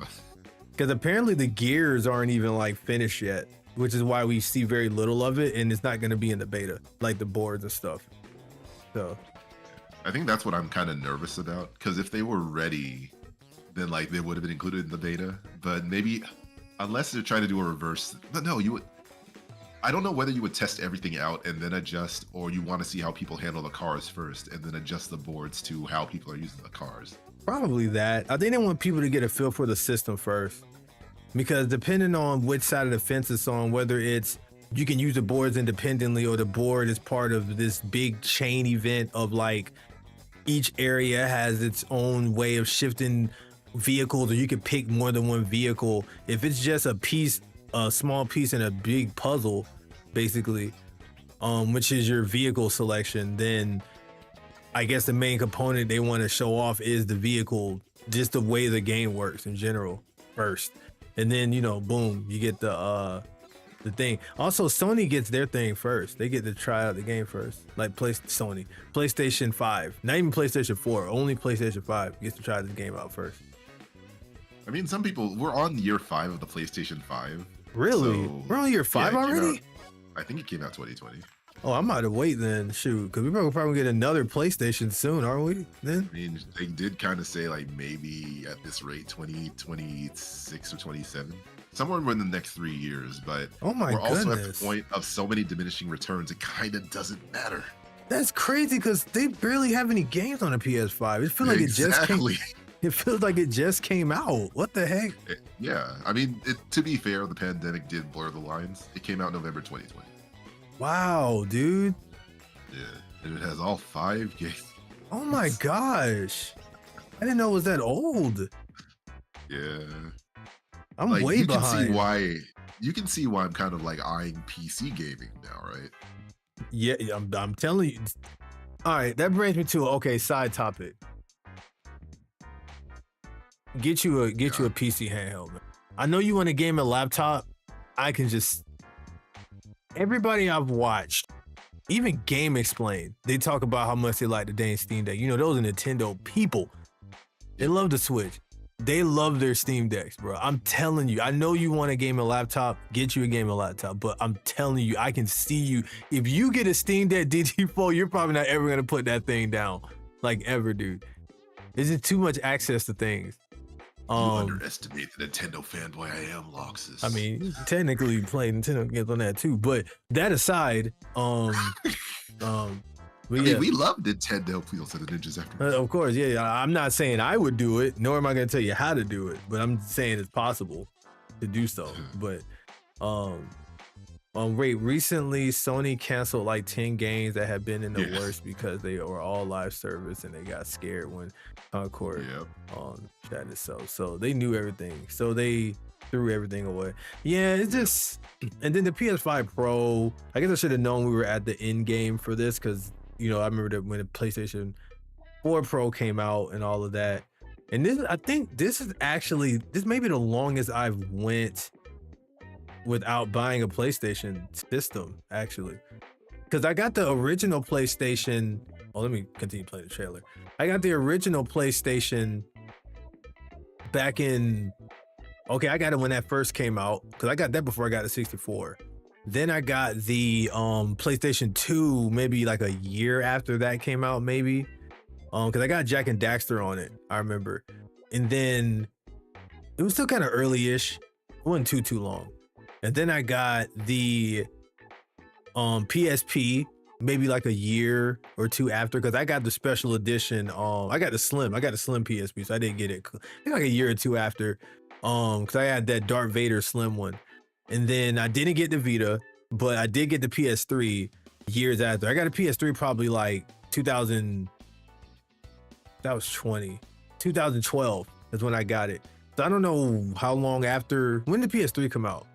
Because apparently the gears aren't even like finished yet, which is why we see very little of it, and it's not going to be in the beta, like the boards and stuff. So I think that's what I'm kind of nervous about, because if they were ready, then like they would have been included in the beta. But maybe, unless they're trying to do a reverse, but no, you would. I don't know whether you would test everything out and then adjust, or you want to see how people handle the cars first and then adjust the boards to how people are using the cars. Probably that. I think they want people to get a feel for the system first, because depending on which side of the fence it's on, whether it's you can use the boards independently or the board is part of this big chain event of like each area has its own way of shifting vehicles, or you can pick more than one vehicle. If it's just a piece, a small piece in a big puzzle, basically, which is your vehicle selection, then I guess the main component they want to show off is the vehicle, just the way the game works in general first. And then, you know, boom, you get the thing. Also, Sony gets their thing first. They get to try out the game first. Like Sony, PlayStation 5, not even PlayStation 4, only PlayStation 5 gets to try this game out first. I mean, some people, we're on year 5 of the PlayStation 5. Really? So, We're on year 5 yeah, it came already? out- I think it came out 2020. Oh, I'm out to wait then. Shoot, because we're probably get another PlayStation soon, aren't we? Then I mean, they did kind of say like maybe at this rate 2026 or 27, somewhere in the next 3 years. But oh my we're also at goodness, the point of so many diminishing returns, it kind of doesn't matter. that's crazy because they barely have any games on the PS5. It feels like it just came. It feels like it just came out. What the heck? Yeah, I mean, to be fair, the pandemic did blur the lines. It came out November 2020. Wow, dude. Yeah, and it has all 5 games. Oh my gosh. I didn't know it was that old. Yeah. I'm like, way behind. You can see why I'm kind of like eyeing PC gaming now, right? Yeah, I'm telling you. All right, that brings me to side topic. Get you a PC handheld, man. I know you want to game a laptop. I can just everybody I've watched, even Game Explain, they talk about how much they like the dang Steam Deck. You know, those are Nintendo people. They love the Switch. They love their Steam Decks, bro. I'm telling you, I know you want a gaming laptop, get you a gaming laptop, but I'm telling you, I can see you. If you get a Steam Deck DT4, you're probably not ever going to put that thing down. Like ever, dude. Is it too much access to things? You underestimate the Nintendo fanboy I am, Loxus. I mean, technically you play Nintendo games on that too, but that aside, but I yeah. mean, we love Nintendo. Please to the ninjas after. Of course, yeah. I'm not saying I would do it, nor am I going to tell you how to do it, but I'm saying it's possible to do so. But recently Sony canceled like 10 games that had been in the worst because they were all live service and they got scared when Concord shut itself. So they knew everything. So they threw everything away. Yeah, it's just, and then the PS5 Pro, I guess I should have known we were at the end game for this because, you know, I remember that when the PlayStation 4 Pro came out and all of that. And this, I think this may be the longest I've went without buying a PlayStation system, actually. Because I got the original PlayStation. Oh, let me continue playing the trailer. I got the original PlayStation back in, I got it when that first came out, because I got that before I got the 64. Then I got the PlayStation 2 maybe like a year after that came out, maybe. Because I got Jack and Daxter on it, I remember. And then it was still kind of early-ish. It wasn't too long. And then I got the PSP maybe like a year or two after, because I got the special edition. I got the slim PSP, so I didn't get it maybe like a year or two after. Because I had that Darth Vader slim one. And then I didn't get the Vita, but I did get the PS3 years after. I got a PS3 probably like 2012 is when I got it. So I don't know how long after. When did PS3 come out?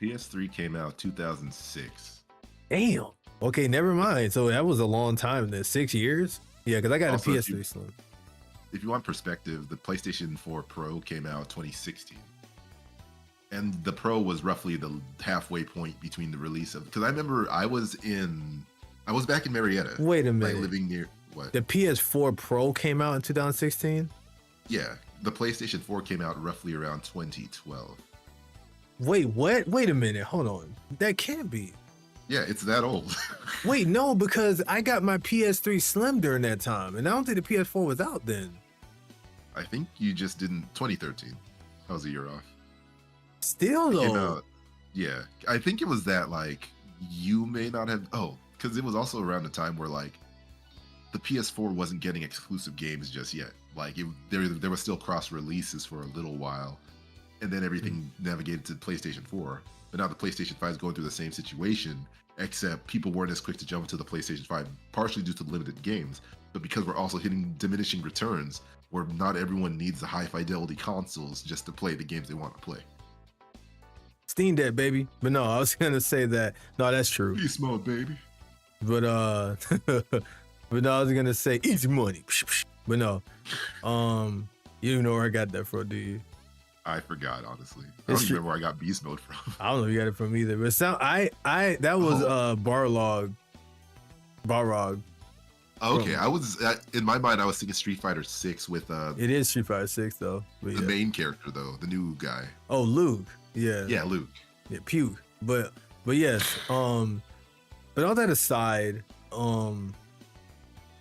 PS3 came out 2006. Damn. Okay, never mind. So that was a long time then. 6 years? Yeah, because I got Also, a PS3 slim. If you want perspective, the PlayStation 4 Pro came out 2016. And the Pro was roughly the halfway point between the release of, because I remember I was back in Marietta. Wait a minute. Like living near what? The PS4 Pro came out in 2016? Yeah. The PlayStation 4 came out roughly around 2012. Wait, what? Wait a minute. Hold on. That can't be. Yeah, it's that old. Wait, no, because I got my PS3 Slim during that time, and I don't think the PS4 was out then. I think you just didn't. 2013. That was a year off. Still though. Came out, yeah, I think it was that like you may not have. Oh, because it was also around the time where like the PS4 wasn't getting exclusive games just yet. Like there was still cross releases for a little while, and then everything navigated to PlayStation 4. But now the PlayStation 5 is going through the same situation, except people weren't as quick to jump into the PlayStation 5, partially due to limited games, but because we're also hitting diminishing returns, where not everyone needs the high fidelity consoles just to play the games they want to play. Steam Deck, baby. But no, I was gonna say that. No, that's true. Beast mode, baby. But but no, I was gonna say easy money. But no, you don't know where I got that from, do you? I forgot, honestly. I don't even remember where I got beast mode from. I don't know if you got it from either. But that was Barlog. Okay, I was in my mind. I was thinking Street Fighter 6 with It is Street Fighter 6 though. But the main character though, the new guy. Oh, Luke. Yeah. Yeah, Luke. Yeah, puke. But yes. But all that aside,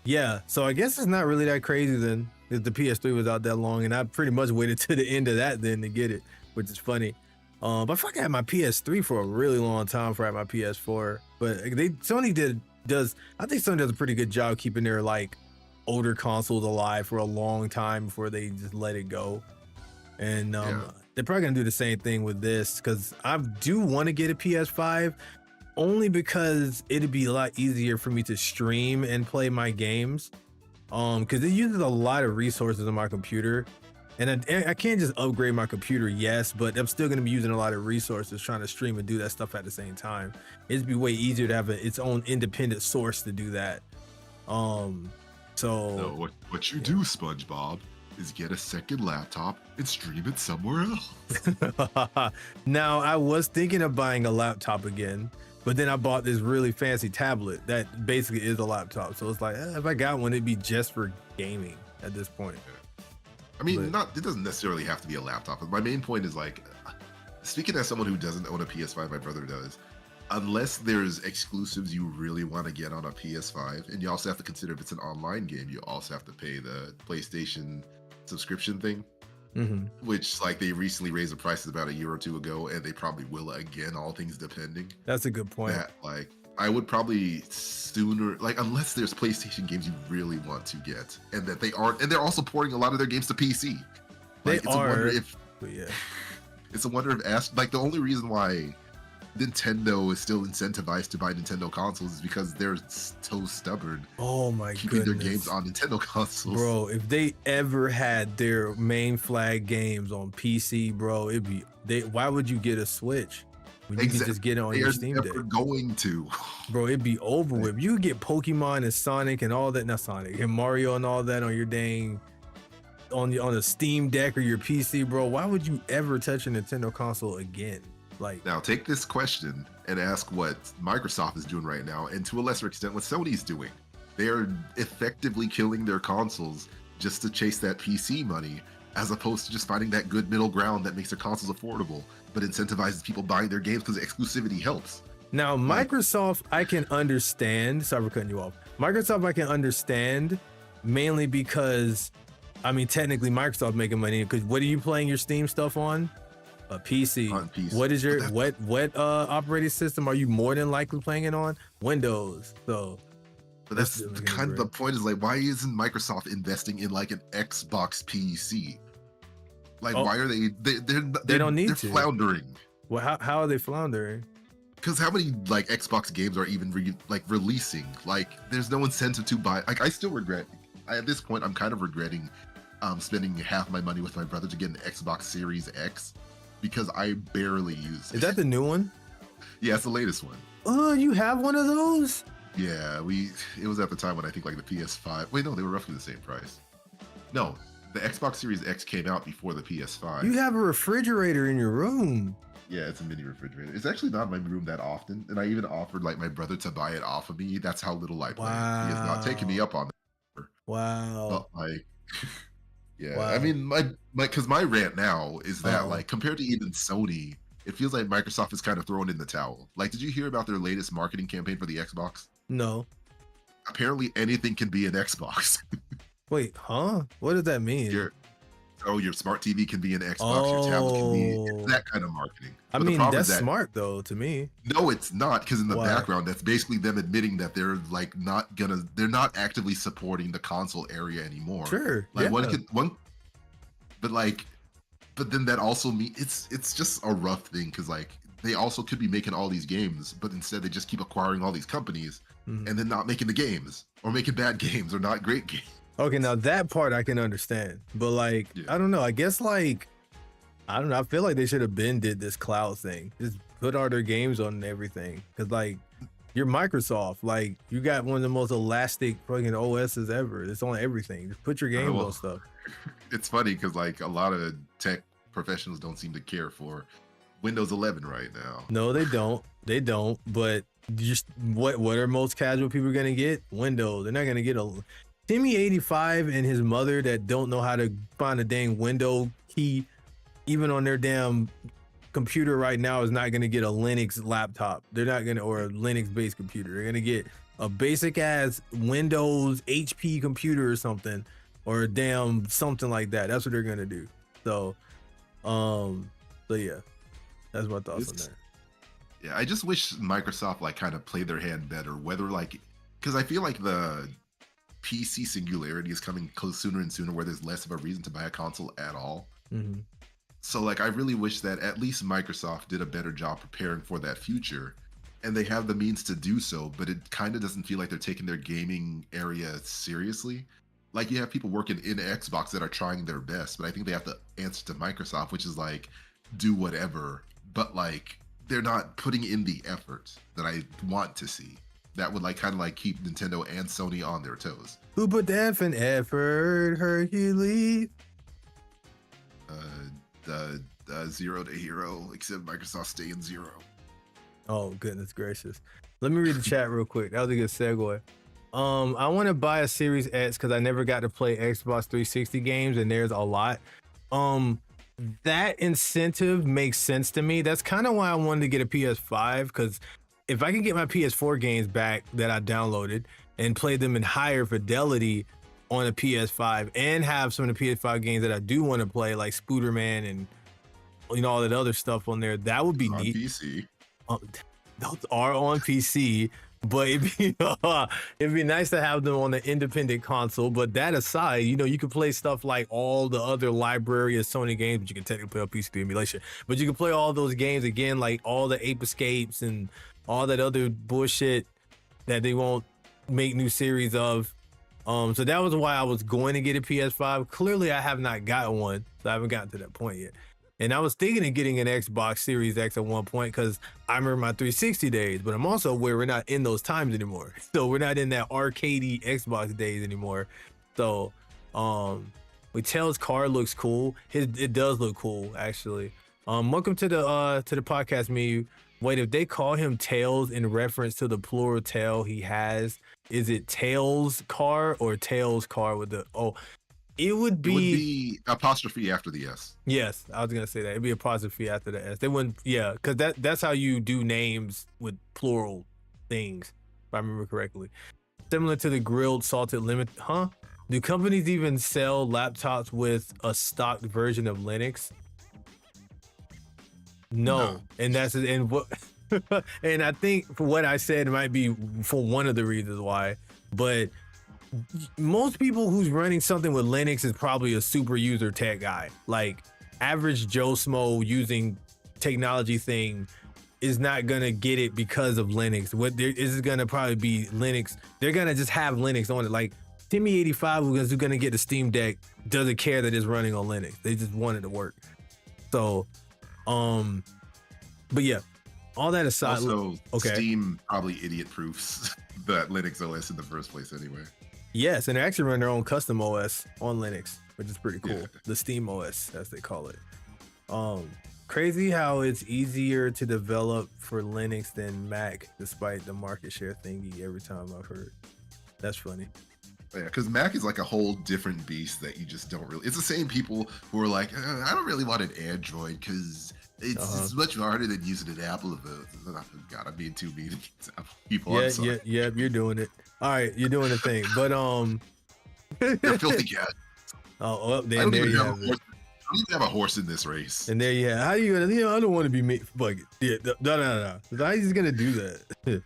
yeah. So I guess it's not really that crazy then if the PS3 was out that long, and I pretty much waited to the end of that then to get it, which is funny. But I fucking had my PS3 for a really long time before I had my PS4. But Sony does I think Sony does a pretty good job keeping their like older consoles alive for a long time before they just let it go. And they're probably gonna do the same thing with this, because I do want to get a PS5 only because it'd be a lot easier for me to stream and play my games. Because it uses a lot of resources on my computer. And I can't just upgrade my computer, yes, but I'm still going to be using a lot of resources trying to stream and do that stuff at the same time. It'd be way easier to have its own independent source to do that. So what you do, SpongeBob, is get a second laptop and stream it somewhere else. Now, I was thinking of buying a laptop again, but then I bought this really fancy tablet that basically is a laptop. So it's like, if I got one, it'd be just for gaming at this point. I mean, it doesn't necessarily have to be a laptop. But my main point is like, speaking as someone who doesn't own a PS5, my brother does, unless there's exclusives you really want to get on a PS5, and you also have to consider if it's an online game, you also have to pay the PlayStation subscription thing, which like they recently raised the prices about a year or two ago, and they probably will again, all things depending. That's a good point. That, like, I would probably sooner, like, unless there's PlayStation games you really want to get, and that they aren't, and they're also porting a lot of their games to PC. Like, It's a wonder if like the only reason why Nintendo is still incentivized to buy Nintendo consoles is because they're so stubborn. Oh my keeping goodness. their games on Nintendo consoles. Bro, if they ever had their main flag games on PC, bro, why would you get a Switch? When you can just get it on your Steam Deck. Going to. Bro, it'd be over with. You could get Pokemon and Sonic and all that, not Sonic, and Mario and all that on your dang, on a Steam Deck or your PC, bro. Why would you ever touch a Nintendo console again? Like, now take this question and ask what Microsoft is doing right now, and to a lesser extent what Sony's doing. They're effectively killing their consoles just to chase that PC money, as opposed to just finding that good middle ground that makes their consoles affordable, but incentivizes people buying their games because exclusivity helps. Now, Microsoft, I can understand. Sorry for cutting you off. Microsoft, I can understand, mainly because, I mean, technically Microsoft making money, because what are you playing your Steam stuff on? A PC. On PC. What is your what operating system are you more than likely playing it on? Windows. So, but that's kind of the point. Is like, why isn't Microsoft investing in like an Xbox PC? Like, why are they don't need to. They're floundering. Well, how are they floundering? Because how many like Xbox games are even releasing? Like, there's no incentive to buy. Like, I still regret. At this point, I'm kind of regretting spending half my money with my brother to get an Xbox Series X, because I barely use it. Is that the new one? Yeah, it's the latest one. Oh, you have one of those? Yeah, it was at the time when I think like the PS5. Wait, no, they were roughly the same price. No, the Xbox Series X came out before the PS5. You have a refrigerator in your room. Yeah, it's a mini refrigerator. It's actually not in my room that often, and I even offered like my brother to buy it off of me. That's how little I play. He has not taken me up on that. Wow. But like, yeah, wow. I mean, because my rant now is that like, compared to even Sony, it feels like Microsoft is kind of throwing in the towel. Like, did you hear about their latest marketing campaign for the Xbox? No. Apparently anything can be an Xbox. Wait, huh? What does that mean? Your smart TV can be an Xbox, your tablet can be that kind of marketing. I mean, that's smart though to me. No, it's not, because in the background, that's basically them admitting that they're like they're not actively supporting the console area anymore. Sure. Like but then that also means it's just a rough thing, because like they also could be making all these games, but instead they just keep acquiring all these companies and then not making the games, or making bad games, or not great games. Okay, now that part I can understand, but like, I don't know. I guess like, I don't know. I feel like they should have did this cloud thing. Just put all their games on everything, because like, you're Microsoft. Like, you got one of the most elastic fucking OSs ever. It's on everything. Just put your games on stuff. It's funny because like a lot of tech professionals don't seem to care for Windows 11 right now. No, they don't. They don't. But just what are most casual people gonna get? Windows. They're not gonna get a Timmy 85 and his mother that don't know how to find a dang window key, even on their damn computer right now, is not gonna get a Linux laptop. They're not gonna, or a Linux based computer. They're gonna get a basic ass Windows HP computer or something, or a damn something like that. That's what they're gonna do. So yeah, that's my thoughts on that. Yeah, I just wish Microsoft like kind of played their hand better, whether like, because I feel like the PC singularity is coming close sooner and sooner, where there's less of a reason to buy a console at all. Mm-hmm. So like, I really wish that at least Microsoft did a better job preparing for that future, and they have the means to do so, but it kind of doesn't feel like they're taking their gaming area seriously. Like, you have people working in Xbox that are trying their best, but I think they have to answer to Microsoft, which is like, do whatever, but like, they're not putting in the effort that I want to see. That would like kind of like keep Nintendo and Sony on their toes. Who put the F in effort, Hercules? Zero to hero, except Microsoft stay in zero. Oh, goodness gracious. Let me read the chat real quick. That was a good segue. I want to buy a Series X because I never got to play Xbox 360 games, and there's a lot. That incentive makes sense to me. That's kind of why I wanted to get a PS5, because if I can get my PS4 games back that I downloaded and play them in higher fidelity on a PS5, and have some of the PS5 games that I do want to play, like Spooderman and all that other stuff on there, that would be on neat. PC. Those are on PC, but it'd be nice to have them on an independent console. But that aside, you can play stuff like all the other library of Sony games, but you can technically play on PC through emulation. But you can play all those games again, like all the Ape Escapes and all that other bullshit that they won't make new series of. So that was why I was going to get a PS5. Clearly, I have not gotten one, so I haven't gotten to that point yet. And I was thinking of getting an Xbox Series X at one point, because I remember my 360 days, but I'm also aware we're not in those times anymore. So we're not in that arcadey Xbox days anymore. So Tails' car looks cool. It does look cool, actually. Welcome to the podcast menu. Wait, if they call him Tails in reference to the plural tail he has, is it Tails' car or Tails' car with the It would be apostrophe after the S. Yes, I was gonna say that. It'd be apostrophe after the S. They wouldn't, because that's how you do names with plural things, if I remember correctly. Similar to the grilled salted lemon, huh? Do companies even sell laptops with a stock version of Linux? No. And what and I think for what I said, it might be for one of the reasons why, but most people who's running something with Linux is probably a super user tech guy. Like, average Joe Smo using technology thing is not gonna get it because of Linux. What there is gonna probably be Linux. They're gonna just have Linux on it. Like Timmy 85, who's gonna get the Steam Deck, doesn't care that it's running on Linux. They just want it to work. So, but yeah, all that aside, also, Steam probably idiot proofs that Linux OS in the first place anyway. Yes, and they actually run their own custom OS on Linux, which is pretty cool. Yeah. The Steam OS, as they call it. Crazy how it's easier to develop for Linux than Mac, despite the market share thingy every time I've heard. That's funny. Yeah, because Mac is like a whole different beast that you just don't really. It's the same people who are like, I don't really want an Android because it's much harder than using an Apple. God, I'm being too mean against Apple people. Yeah, you're doing it. All right, you're doing the thing, but they're filthy cats. There you have it. I don't even have a horse in this race. And there you have. How are you gonna? I don't want to be made. Fuck it. Yeah, no. How he's gonna do that?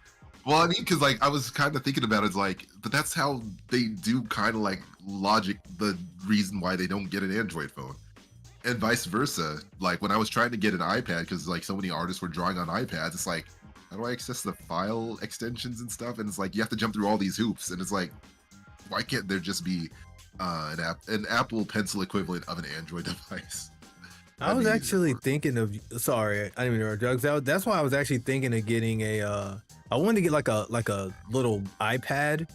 Well, I mean, because like I was kind of thinking about it, it's like, but that's how they do kind of like logic the reason why they don't get an Android phone, and vice versa. Like when I was trying to get an iPad, because like so many artists were drawing on iPads, it's like, how do I access the file extensions and stuff? And it's like you have to jump through all these hoops, and it's like, why can't there just be an Apple Pencil equivalent of an Android device? I was actually thinking of. Sorry, I didn't even know drugs out. That's why I was actually thinking of getting a. I wanted to get like a little iPad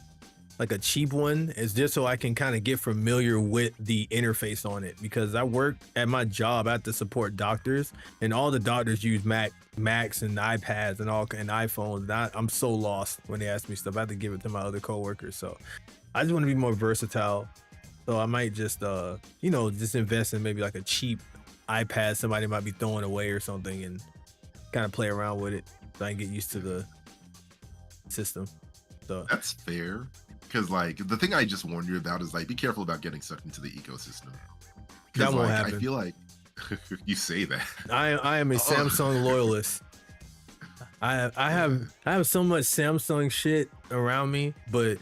like a cheap one, is just so I can kind of get familiar with the interface on it, because I work at my job. I have to support doctors, and all the doctors use Macs and iPads and iPhones. And I'm so lost when they ask me stuff. I have to give it to my other coworkers. So I just want to be more versatile. So I might just just invest in maybe like a cheap iPad somebody might be throwing away or something, and kind of play around with it so I can get used to the system. So That's fair. Because like the thing I just warned you about is like be careful about getting sucked into the ecosystem. that won't Like happen. I feel like you say that. I am a Samsung loyalist. I have so much Samsung shit around me, but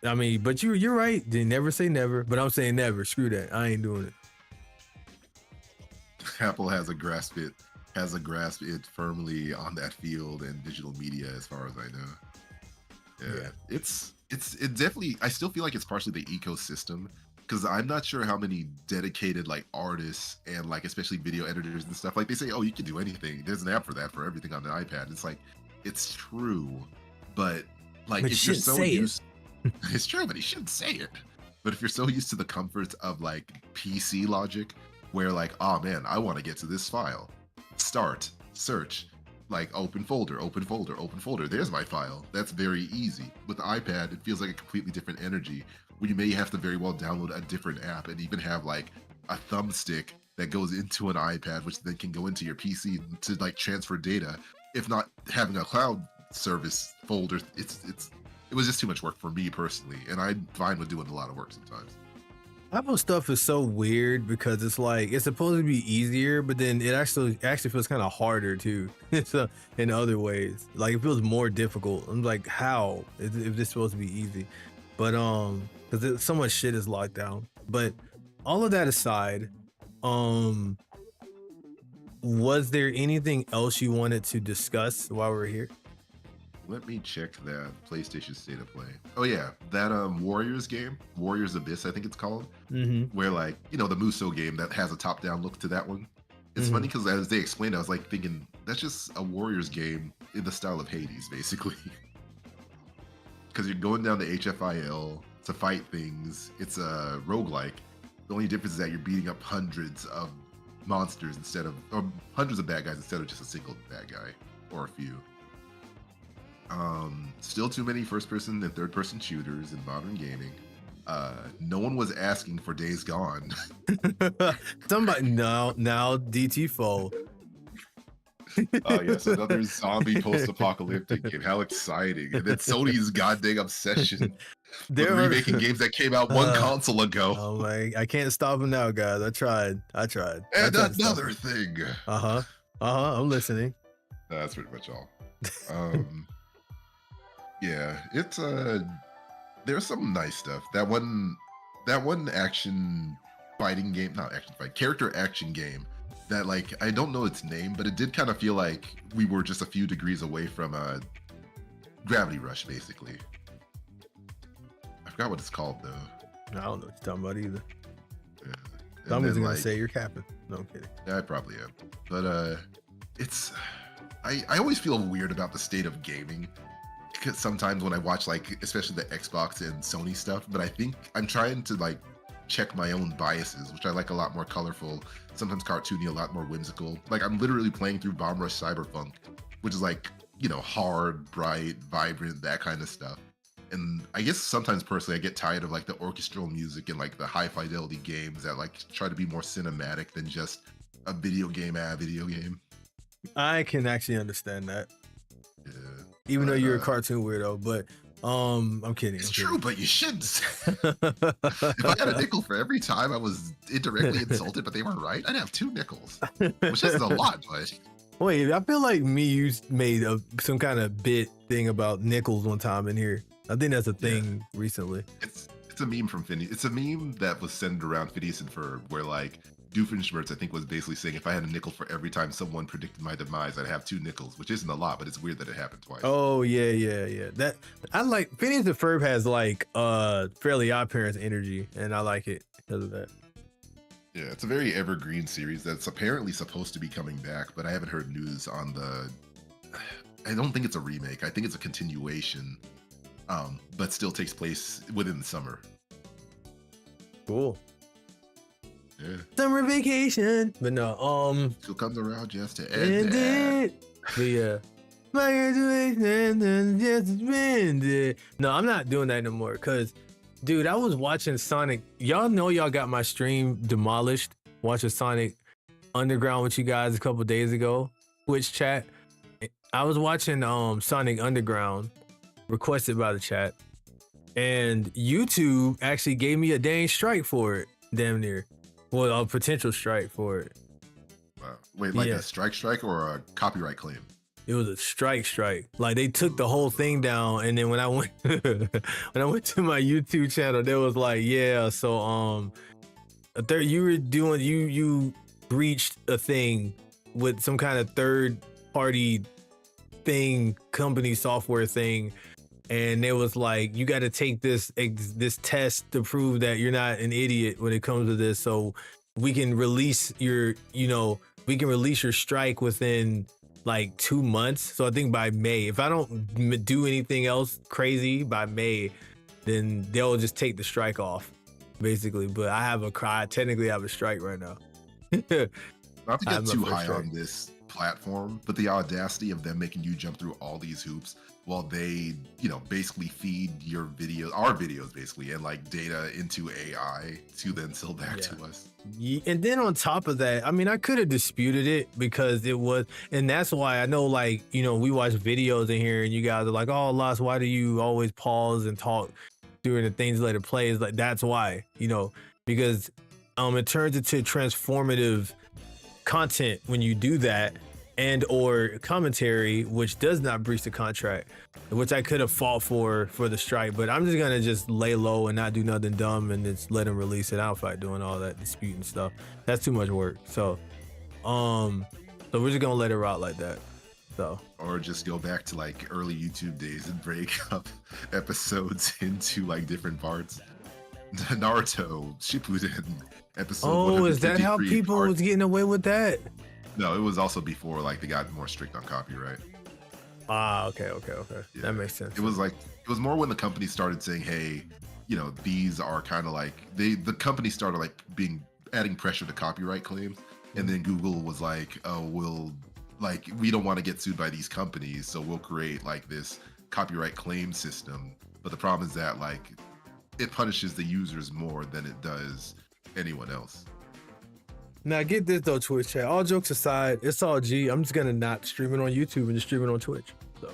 I mean, but you're right. They never say never, but I'm saying never. Screw that. I ain't doing it. Apple has a grasp it firmly on that field and digital media, as far as I know. Yeah. It definitely, I still feel like it's partially the ecosystem, because I'm not sure how many dedicated like artists and like especially video editors and stuff, like they say, oh, you can do anything, there's an app for that, for everything on the iPad. It's like, it's true, but like But if you you're so shouldn't say it. used it's true, but he shouldn't say it. But if you're so used to the comforts of like PC logic, where like, oh man, I want to get to this file, start, search, like open folder, open folder, open folder, there's my file. That's very easy. With the iPad, it feels like a completely different energy, where you may have to very well download a different app and even have like a thumbstick that goes into an iPad, which then can go into your PC to like transfer data. If not having a cloud service folder, it was just too much work for me personally, and I'm fine with doing a lot of work sometimes. Apple stuff is so weird because it's like it's supposed to be easier, but then it actually feels kind of harder too. So in other ways, like it feels more difficult. I'm like, how if this is supposed to be easy? But because so much shit is locked down. But all of that aside, was there anything else you wanted to discuss while we're here? Let me check that PlayStation State of Play. Oh yeah, that Warriors game, Warriors Abyss, I think it's called, where like the Muso game that has a top-down look to that one. It's funny because as they explained, I was like thinking that's just a Warriors game in the style of Hades, basically. Because you're going down the HFIL to fight things. It's a roguelike. The only difference is that you're beating up hundreds of monsters or hundreds of bad guys instead of just a single bad guy or a few. Still too many first-person and third-person shooters in modern gaming. No one was asking for Days Gone. Somebody now DT Faux. Yes, another zombie post-apocalyptic game. How exciting! And then Sony's goddamn obsession with remaking games that came out one console ago. Oh my! I can't stop them now, guys. I tried. And another thing. I'm listening. That's pretty much all. Yeah, it's there's some nice stuff. That one action fighting game, not action fight, character action game that like I don't know its name, but it did kind of feel like we were just a few degrees away from Gravity Rush, basically. I forgot what it's called though. I don't know what you're talking about either. Yeah. I'm just gonna say you're capping. No, I'm kidding. Yeah, I probably am. But it's I always feel weird about the state of gaming. Because sometimes when I watch like especially the Xbox and Sony stuff, but I think I'm trying to like check my own biases, which I like a lot more colorful, sometimes cartoony, a lot more whimsical. Like I'm literally playing through Bomb Rush Cyberpunk, which is like, hard, bright, vibrant, that kind of stuff. And I guess sometimes personally I get tired of like the orchestral music and like the high fidelity games that like try to be more cinematic than just a video game. I can actually understand that. Yeah. Even though you're a cartoon weirdo, but I'm kidding. It's true, but you shouldn't. If I had a nickel for every time I was indirectly insulted, but they weren't right, I'd have 2 nickels, which isn't a lot, but. Wait, I feel like you made some kind of bit thing about nickels one time in here. I think that's a thing recently. It's a meme from Phineas. It's a meme that was centered around Phineas and Ferb, where like Doofenshmirtz, I think, was basically saying if I had a nickel for every time someone predicted my demise, I'd have 2 nickels, which isn't a lot, but it's weird that it happened twice. Oh yeah. That I like. Phineas and Ferb has like Fairly Odd Parents energy, and I like it because of that. Yeah, it's a very evergreen series that's apparently supposed to be coming back, but I haven't heard news on I don't think it's a remake. I think it's a continuation. but still takes place within the summer. Cool. Yeah. Summer vacation. But no, Still comes around just to end end it. it. But yeah. My graduation and just end it. No, I'm not doing that no more. Cause dude, I was watching Sonic. Y'all know y'all got my stream demolished. Watching Sonic Underground with you guys a couple days ago. Twitch chat. I was watching Sonic Underground, requested by the chat, and YouTube actually gave me a dang strike for it. Damn near. Well, a potential strike for it. Wow. Wait, like a strike or a copyright claim? It was a strike. Like they took the whole thing down, and then when I went to my YouTube channel, there was like, yeah, so you breached a thing with some kind of third party thing, company software thing, and it was like, you got to take this test to prove that you're not an idiot when it comes to this, so we can release your strike within like 2 months. So I think by May, if I don't do anything else crazy by May, then they'll just take the strike off, basically. But I technically have a strike right now. Not to get too high on this platform, but the audacity of them making you jump through all these hoops while they, basically feed our videos basically, and like data into AI to then sell back to us. And then on top of that, I mean, I could have disputed it because it was, and that's why I know, like, we watch videos in here and you guys are like, oh, Lost, why do you always pause and talk during the things later plays? Like, that's why, because it turns into transformative content when you do that, and or commentary which does not breach the contract, which I could have fought for the strike, but I'm just gonna lay low and not do nothing dumb and just let them release it. I don't feel like doing all that disputing stuff. That's too much work. So we're just gonna let it rot like that. So, or just go back to like early YouTube days and break up episodes into like different parts. Naruto Shippuden episode. Oh, is that how people was getting away with that? No, it was also before like they got more strict on copyright. Okay. Yeah. That makes sense. It was more when the company started saying, hey, these are kind of like the company started like adding pressure to copyright claims, and then Google was like, oh, we don't want to get sued by these companies, so we'll create like this copyright claim system. But the problem is that like it punishes the users more than it does anyone else. Now get this though, Twitch chat. All jokes aside, it's all G. I'm just gonna not stream it on YouTube and just stream it on Twitch. So,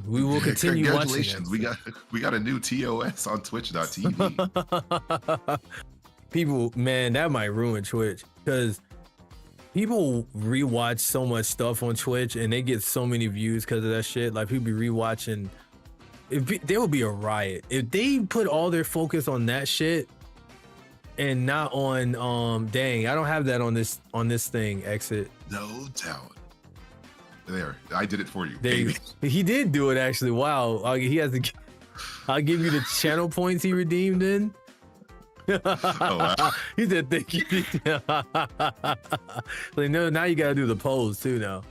we will continue watching. Congratulations, we got a new TOS on Twitch.tv. People, man, that might ruin Twitch because people rewatch so much stuff on Twitch and they get so many views because of that shit. Like people be rewatching. There would be a riot if they put all their focus on that shit. And not on dang, I don't have that on this thing. Exit. No doubt. There, I did it for you. He did do it actually. Wow. He has to. I'll give you the channel points he redeemed in. Oh, wow. He said thank you. Like, no, now you gotta do the pose too now.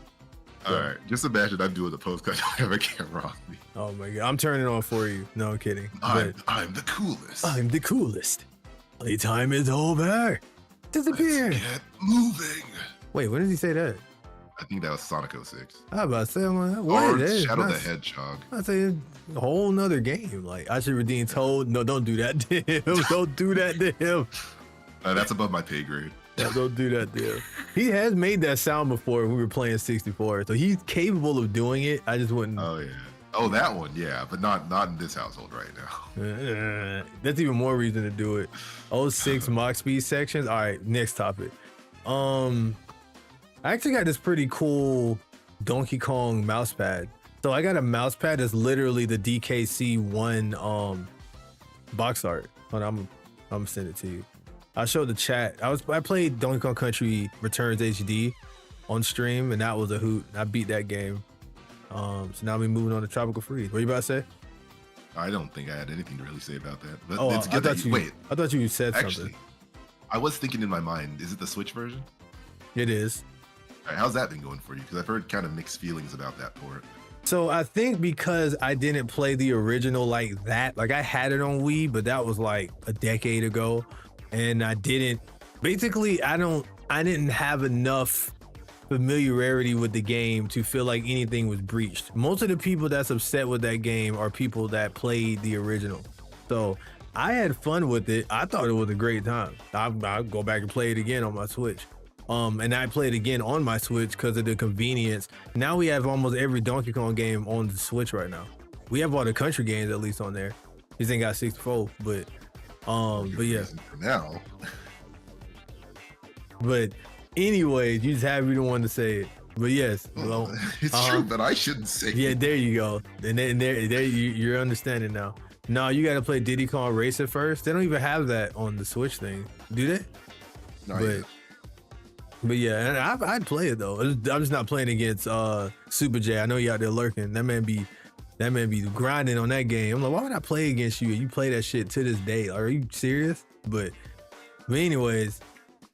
All right, just imagine I'm doing the pose because I don't have a camera on me. Oh my god, I'm turning on for you. No, I'm kidding. I'm the coolest. I'm the coolest. Playtime is over. Disappear. Let's get moving. Wait, when did he say that? I think that was Sonic 06. I was about to say, what? Or Shadow the Hedgehog. I'd say a whole nother game. Like, I should redeem Toad. No, don't do that to him. Don't do that to him. That's above my pay grade. Yeah, don't do that to him. He has made that sound before when we were playing 64. So he's capable of doing it. I just wouldn't. Oh, yeah. Oh, that one, yeah, but not in this household right now. That's even more reason to do it. 06 Mach speed sections. All right, next topic. I actually got this pretty cool Donkey Kong mouse pad. So I got a mouse pad that's literally the DKC1 box art. Hold on, I'm gonna send it to you. I'll show the chat. I played Donkey Kong Country Returns HD on stream, and that was a hoot. I beat that game. So now we're moving on to Tropical Freeze. What are you about to say? I don't think I had anything to really say about that. But it's good I thought you said something. I was thinking in my mind, is it the Switch version? It is. All right, how's that been going for you? Because I've heard kind of mixed feelings about that port. So I think because I didn't play the original like that, like I had it on Wii, but that was like a decade ago, and I didn't. Basically, I didn't have enough familiarity with the game to feel like anything was breached. Most of the people that's upset with that game are people that played the original. So I had fun with it. I thought it was a great time. I'll go back and play it again on my Switch. And I played again on my Switch because of the convenience. Now we have almost every Donkey Kong game on the Switch right now. We have all the country games at least on there. This ain't got 64, but yeah. For now. But anyways, you just have me the one to say it. But yes, well, it's true, but I shouldn't say it. Yeah, there you go. And there you're understanding now. No, you got to play Diddy Kong Racer first. They don't even have that on the Switch thing, do they? No, but yeah, and I'd play it though. I'm just not playing against Super J. I know you out there lurking. That man be grinding on that game. I'm like, why would I play against you? You play that shit to this day. Are you serious? But anyways,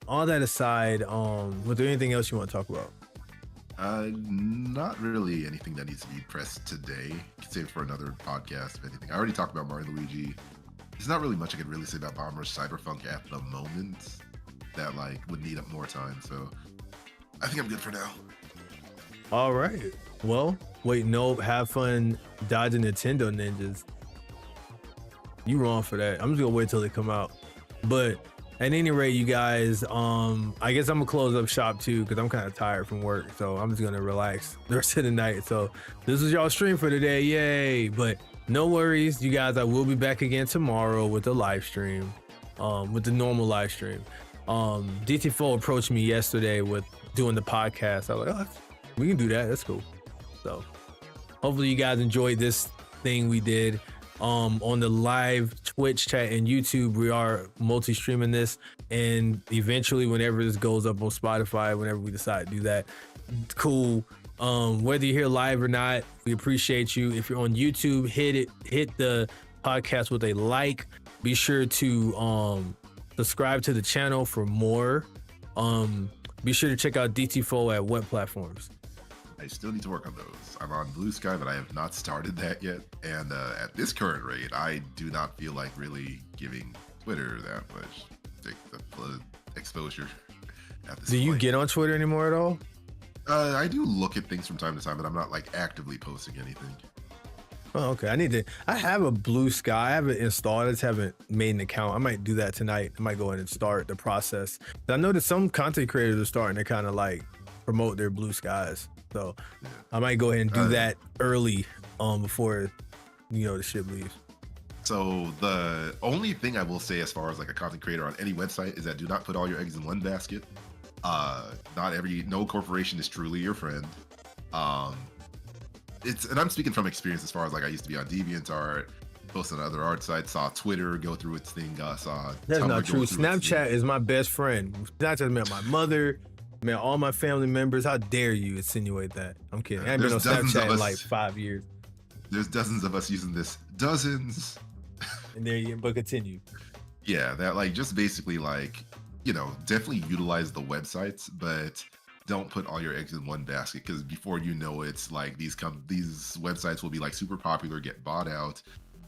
all that aside, was there anything else you want to talk about? Not really anything that needs to be pressed today. Save it for another podcast, if anything. I already talked about Mario and Luigi. There's not really much I could really say about Bomber Cyberpunk at the moment that like would need up more time. So I think I'm good for now. All right. Well, wait, no, have fun dodging Nintendo ninjas. You wrong for that. I'm just gonna wait till they come out. But at any rate, you guys, I guess I'm gonna close up shop too because I'm kind of tired from work, so I'm just gonna relax the rest of the night. So this is y'all stream for today, yay! But no worries, you guys. I will be back again tomorrow with the live stream, with the normal live stream. DT4 approached me yesterday with doing the podcast. I was like, oh, we can do that. That's cool. So hopefully you guys enjoyed this thing we did. On the live Twitch chat and YouTube, we are multi-streaming this, and eventually whenever this goes up on Spotify, whenever we decide to do that, cool. Whether you're here live or not, we appreciate you. If you're on YouTube, hit the podcast with a like. Be sure to subscribe to the channel for more. Be sure to check out DT4 at what platforms? I still need to work on those. I'm on Blue Sky, but I have not started that yet. And at this current rate, I do not feel like really giving Twitter that much exposure at this point. Do you get on Twitter anymore at all? I do look at things from time to time, but I'm not like actively posting anything. Oh, okay. I have a Blue Sky. I have it installed. I just haven't made an account. I might do that tonight. I might go ahead and start the process. I know that some content creators are starting to kind of like promote their Blue Skies. So yeah. I might go ahead and do that early before, the ship leaves. So the only thing I will say as far as like a content creator on any website is that do not put all your eggs in one basket. No corporation is truly your friend. And I'm speaking from experience as far as like I used to be on DeviantArt, post on other art sites, saw Twitter go through its thing, saw that's Tumblr not true. Snapchat is my best friend. Snapchat met my mother. Man, all my family members, how dare you insinuate that? I'm kidding. I ain't been on Snapchat in like 5 years. There's dozens of us using this. Dozens. And there you but continue. Yeah, that like just basically like, definitely utilize the websites, but don't put all your eggs in one basket because before you know it's like these websites will be like super popular, get bought out,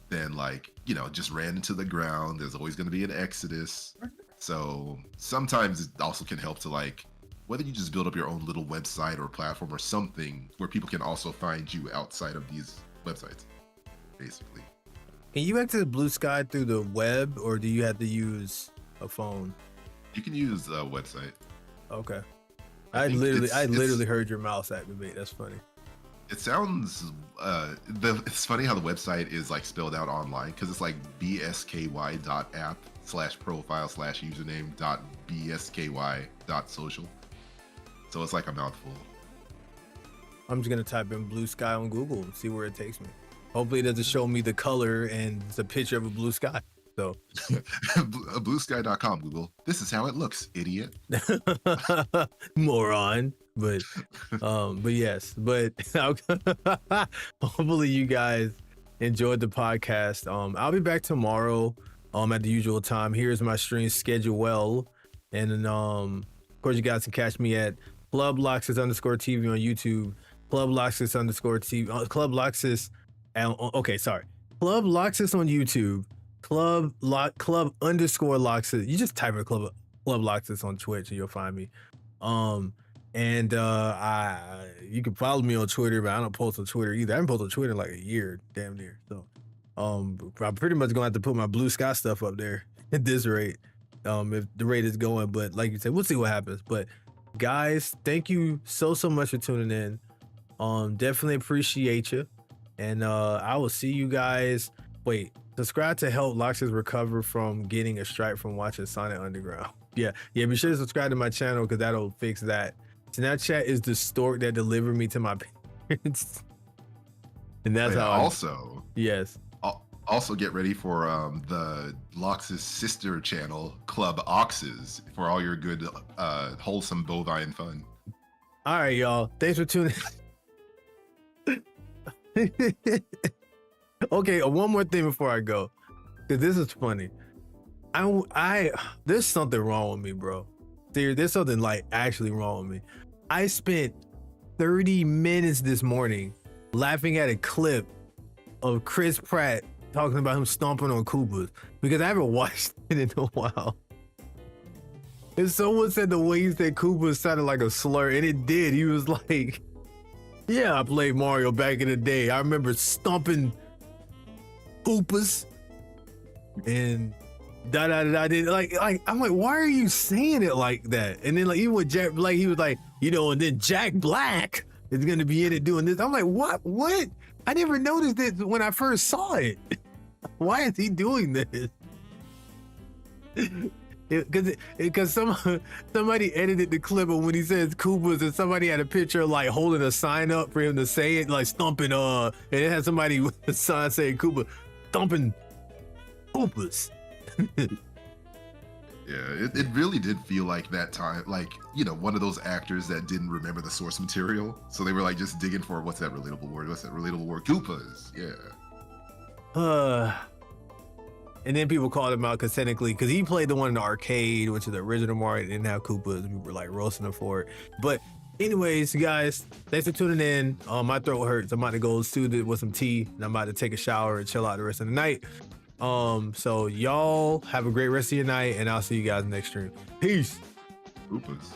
then like, just ran into the ground. There's always going to be an exodus. So sometimes it also can help to like, whether you just build up your own little website or platform or something where people can also find you outside of these websites, basically. Can you access Blue Sky through the web or do you have to use a phone? You can use a website. Okay. I literally heard your mouse activate. That's funny. It sounds, it's funny how the website is like spelled out online because it's like bsky.app/profile/username.bsky.social. So it's like a mouthful. I'm just going to type in Blue Sky on Google and see where it takes me. Hopefully it doesn't show me the color and it's a picture of a blue sky. So bluesky.com, Google. This is how it looks, idiot. Moron. But yes, hopefully you guys enjoyed the podcast. I'll be back tomorrow at the usual time. Here's my stream schedule. And then, of course, you guys can catch me at _TV on YouTube, Club Loxus underscore TV, Club Loxus, okay, sorry, Club Loxus on YouTube, Club underscore Loxus. You just type in Club Loxus on Twitch and you'll find me. And you can follow me on Twitter, but I don't post on Twitter either. I haven't posted on Twitter in like a year, damn near. So, I'm pretty much gonna have to put my Blue Sky stuff up there at this rate, if the rate is going. But like you said, we'll see what happens. But guys, thank you so much for tuning in. Definitely appreciate you, and I will see you guys. Wait, subscribe to help Loxus recover from getting a strike from watching Sonic Underground. Yeah, be sure to subscribe to my channel because that'll fix that. Snapchat is the stork that delivered me to my parents, and that's how. Yes. Also get ready for the Lox's sister channel, Club Oxes, for all your good, wholesome bovine fun. All right, y'all. Thanks for tuning. Okay, one more thing before I go, because this is funny. There's something wrong with me, bro. There's something like actually wrong with me. I spent 30 minutes this morning laughing at a clip of Chris Pratt talking about him stomping on Koopas because I haven't watched it in a while. And someone said the way he said Koopas sounded like a slur, and it did. He was like, yeah, I played Mario back in the day. I remember stomping Koopas and did like I'm like, why are you saying it like that? And then like even with Jack Black, he was like, and then Jack Black is gonna be in it doing this. I'm like, what? I never noticed this when I first saw it. Why is he doing this? Because somebody edited the clip of when he says Koopas, and somebody had a picture like holding a sign up for him to say it, like stomping, and it had somebody with a sign saying Koopa, stomping Koopas. Yeah, it really did feel like that time, like, one of those actors that didn't remember the source material. So they were like just digging for, what's that relatable word? Koopas, yeah. And then people called him out because technically, because he played the one in the arcade, which is the original Mario, didn't have Koopas, and people were like roasting him for it. But anyways, guys, thanks for tuning in. My throat hurts. I'm about to go soothe it with some tea, and I'm about to take a shower and chill out the rest of the night. So y'all have a great rest of your night, and I'll see you guys next stream. Peace. Koopas.